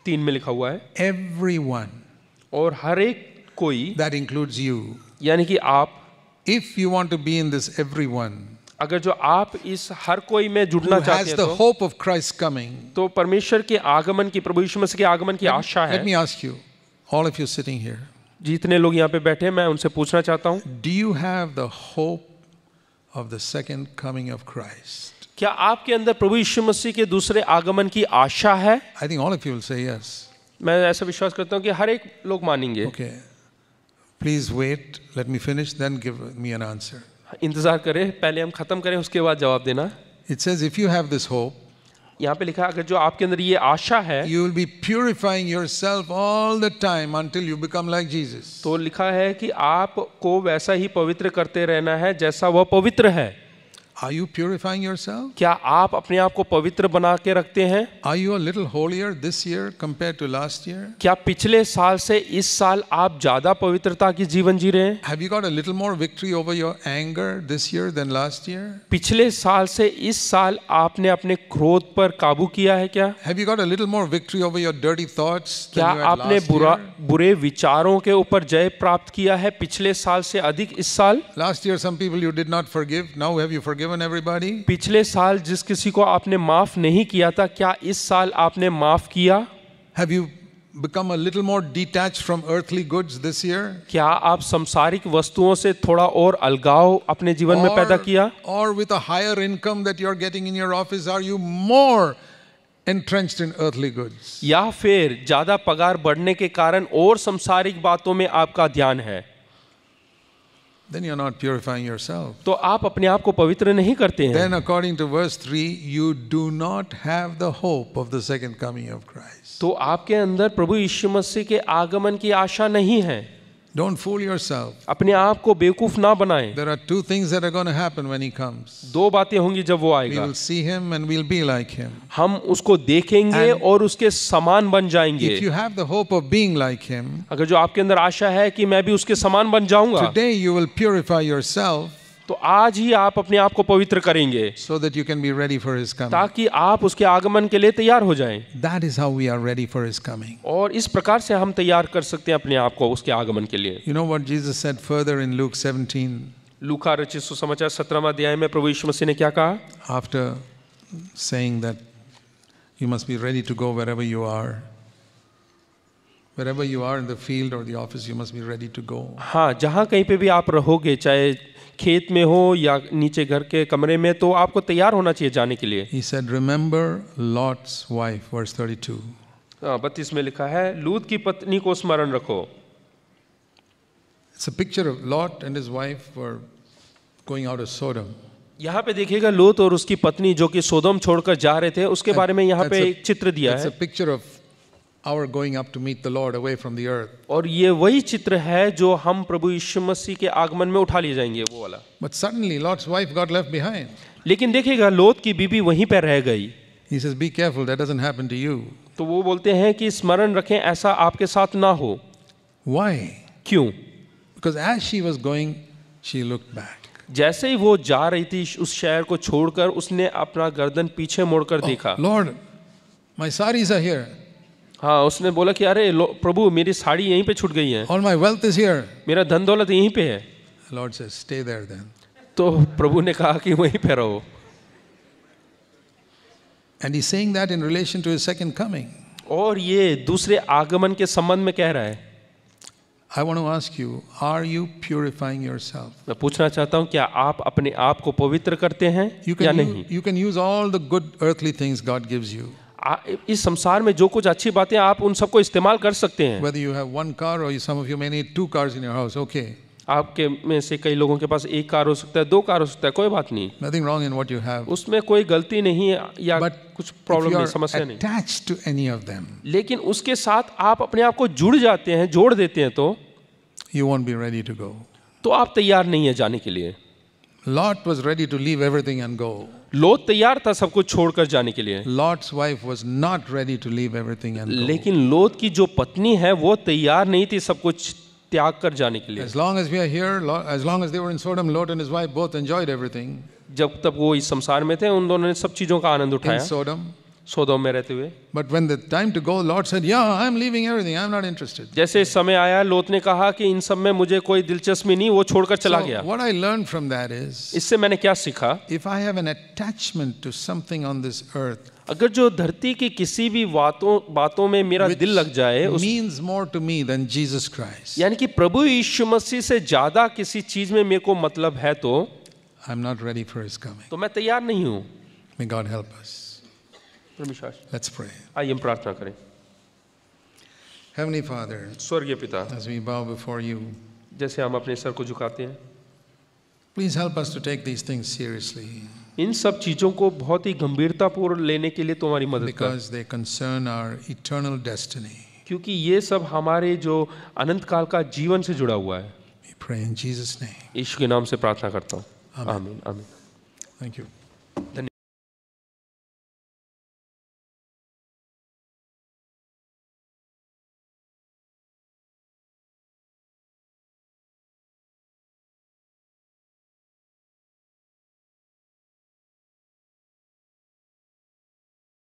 3 में लिखा हुआ है, everyone, और हर एक कोई, that includes you. यानी कि आप, If you want to be in this everyone, अगर जो आप इस हर कोई में who जुड़ना चाहते has हैं the तो hope of Christ coming, तो परमेश्वर के आगमन की, प्रभु यीशु मसीह के आगमन की आशा let है। me ask you, all of you sitting here, जितने लोग यहाँ पे बैठे हैं मैं उनसे पूछना चाहता हूँ, do you have the hope of the second coming of Christ? क्या आपके अंदर प्रभु यीशु मसीह के दूसरे आगमन की आशा है? I think all of you will say yes. मैं ऐसा विश्वास करता हूँ कि हर एक लोग मानेंगे। Okay. Please wait, let me finish, then give me an answer. इंतजार करें, पहले हम खत्म करें उसके बाद जवाब देना। It says, if you have this hope, यहाँ पे लिखा है अगर जो आपके अंदर ये आशा है you will be purifying yourself all the time until you become like Jesus. तो लिखा है कि आपको वैसा ही पवित्र करते रहना है जैसा वह पवित्र है। Are you purifying yourself? क्या आप अपने आप को पवित्र बना के रखते हैं? Are you a little holier this year compared to last year? क्या पिछले साल से इस साल आप ज्यादा पवित्रता की जीवन जी रहे हैं? Have you got a little more victory over your anger this year than last year? पिछले साल से इस साल आपने अपने क्रोध पर काबू किया है क्या? Have you got a little more victory over your dirty thoughts क्या than you had आपने last year? बुरे विचारों के ऊपर जय प्राप्त किया है पिछले साल से अधिक इस साल? Last year some people you did not forgive. Now have you forgiven everybody? पिछले साल जिस किसी को आपने माफ नहीं किया था, क्या इस साल आपने माफ किया? Have you become a little more detached from earthly goods this year? क्या आप संसारिक वस्तुओं से थोड़ा और अलगाव अपने जीवन में पैदा किया? Or with a higher income that you're getting in your office, are you more entrenched in earthly goods? या फिर ज्यादा पगार बढ़ने के कारण और संसारिक बातों में आपका ध्यान है? Then you're not purifying yourself. तो आप अपने आप को पवित्र नहीं करते हैं। Then according to verse 3, you do not have the hope of the second coming of Christ. तो आपके अंदर प्रभु यीशु मसीह के आगमन की आशा नहीं है। Don't fool yourself. अपने आप को बेवकूफ ना बनाएं। There are two things that are going to happen when he comes. दो बातें होंगी जब वो We आएगा। will see him and we'll be like him. हम उसको देखेंगे And और उसके समान बन जाएंगे। If you have the hope of being like him, अगर जो आपके अंदर आशा है कि मैं भी उसके समान बन जाऊंगा, today you will purify yourself तो आज ही आप अपने आप को पवित्र करेंगे so that you can be ready for his coming. ताकि आप उसके आगमन के लिए तैयार हो जाएं। That is how we are ready for his coming. और इस प्रकार से हम तैयार कर सकते हैं अपने आप को उसके आगमन के लिए। You know what Jesus said further in Luke 17 लूका रचित सुसमाचार 17वां अध्याय में प्रभु यीशु मसीह ने क्या कहा? after saying that you must be ready to go wherever you are. Wherever you are in the field or the office, you must be ready to go. हाँ, जहाँ कहीं पे भी आप रहोगे, चाहे खेत में हो या नीचे घर के कमरे में, तो आपको तैयार होना चाहिए जाने के लिए। He said, remember Lot's wife, verse 32. 32 में लिखा है, लूत की पत्नी को स्मरण रखो। It's a picture of Lot and his wife were going out of Sodom. यहाँ पे देखिएगा लूत और उसकी पत्नी जो कि सोदोम छोड़कर जा रहे थे, उसके बारे में यहाँ पे एक चित्र दिया It's है। a picture of our going up to meet the Lord away from the earth. और ये वही चित्र है जो हम प्रभु यीशु मसीह के आगमन में उठा लिए जाएंगे, वो वाला। But suddenly Lot's wife got left behind. लेकिन देखिएगा लोत की बीबी वहीं पर रह गई। He says, be careful, that doesn't happen to you. तो वो बोलते हैं कि स्मरण रखें ऐसा आपके साथ ना हो। Why? क्यों? Because as she was going, she looked back. जैसे ही वो जा रही थी उस शहर को छोड़कर, उसने अपना गर्दन पीछे मोड़कर देखा। Lord, my saris are here. हाँ, उसने बोला कि अरे प्रभु, मेरी साड़ी यहीं पे छूट गई है, All my wealth is here. मेरा धन दौलत यहीं पे है। The Lord says, stay there then. तो प्रभु ने कहा कि वहीं पे रहो। And he's saying that in relation to his second coming. और ये दूसरे आगमन के संबंध में कह रहा है। I want to ask you, are you purifying yourself? मैं पूछना चाहता हूँ, क्या आप अपने आप को पवित्र करते हैं या नहीं? You can use all the good earthly things God gives you. इस संसार में जो कुछ अच्छी बातें, आप उन सबको इस्तेमाल कर सकते हैं। Whether you have one car or some of you may need 2 cars in your house, okay. आपके में से कई लोगों के पास 1 कार हो सकता है, 2 कार हो सकता है, कोई बात नहीं। Nothing wrong in what you have. उसमें कोई गलती नहीं है या कुछ प्रॉब्लम नहीं, समस्या नहीं। Attached to any of them, लेकिन उसके साथ आप अपने आप को जुड़ जाते हैं, जोड़ देते हैं, तो you won't be ready to go. तो आप तैयार नहीं है जाने के लिए। Lot was ready to leave everything and go. लोत तैयार था सब कुछ छोड़कर जाने के लिए। Lot's wife was not ready to leave everything and go. लेकिन लोत की जो पत्नी है वो तैयार नहीं थी सब कुछ त्याग कर जाने के लिए। As long as we are here, as long as they were in Sodom, Lot and his wife both enjoyed everything. जब तक वो इस संसार में थे, उन दोनों ने सब चीजों का आनंद In उठाया Sodom. सोदोम में रहते हुए। But when the time to go, Lot said, "Yeah, I'm leaving everything. I'm not interested." जैसे समय आया, लोत ने कहा कि इन सब में मुझे कोई दिलचस्पी नहीं, वो छोड़कर चला So गया। what I learned from that is, इससे मैंने क्या सीखा? if I have an attachment to something on this earth, अगर जो धरती की किसी भी बातों में मेरा दिल लग जाए, means more to me than Jesus Christ, यानी कि प्रभु यीशु मसीह से ज्यादा किसी चीज में मेरे को मतलब है, तो I'm not ready for His coming. मैं तैयार नहीं हूँ। May God help us. Let's pray. आइए हम प्रार्थना करें। Heavenly Father, स्वर्गीय पिता, as we bow before you, जैसे हम अपने सर को झुकाते हैं, please help us to take these things seriously, इन सब चीजों को बहुत ही गंभीरतापूर्वक लेने के लिए तुम्हारी मदद कर, because they concern our eternal destiny. क्योंकि ये सब हमारे जो अनंत काल का जीवन से जुड़ा हुआ है। We pray in Jesus' name. यीशु के नाम से प्रार्थना करता हूँ। आमीन, आमीन। Thank you. धन्यवाद।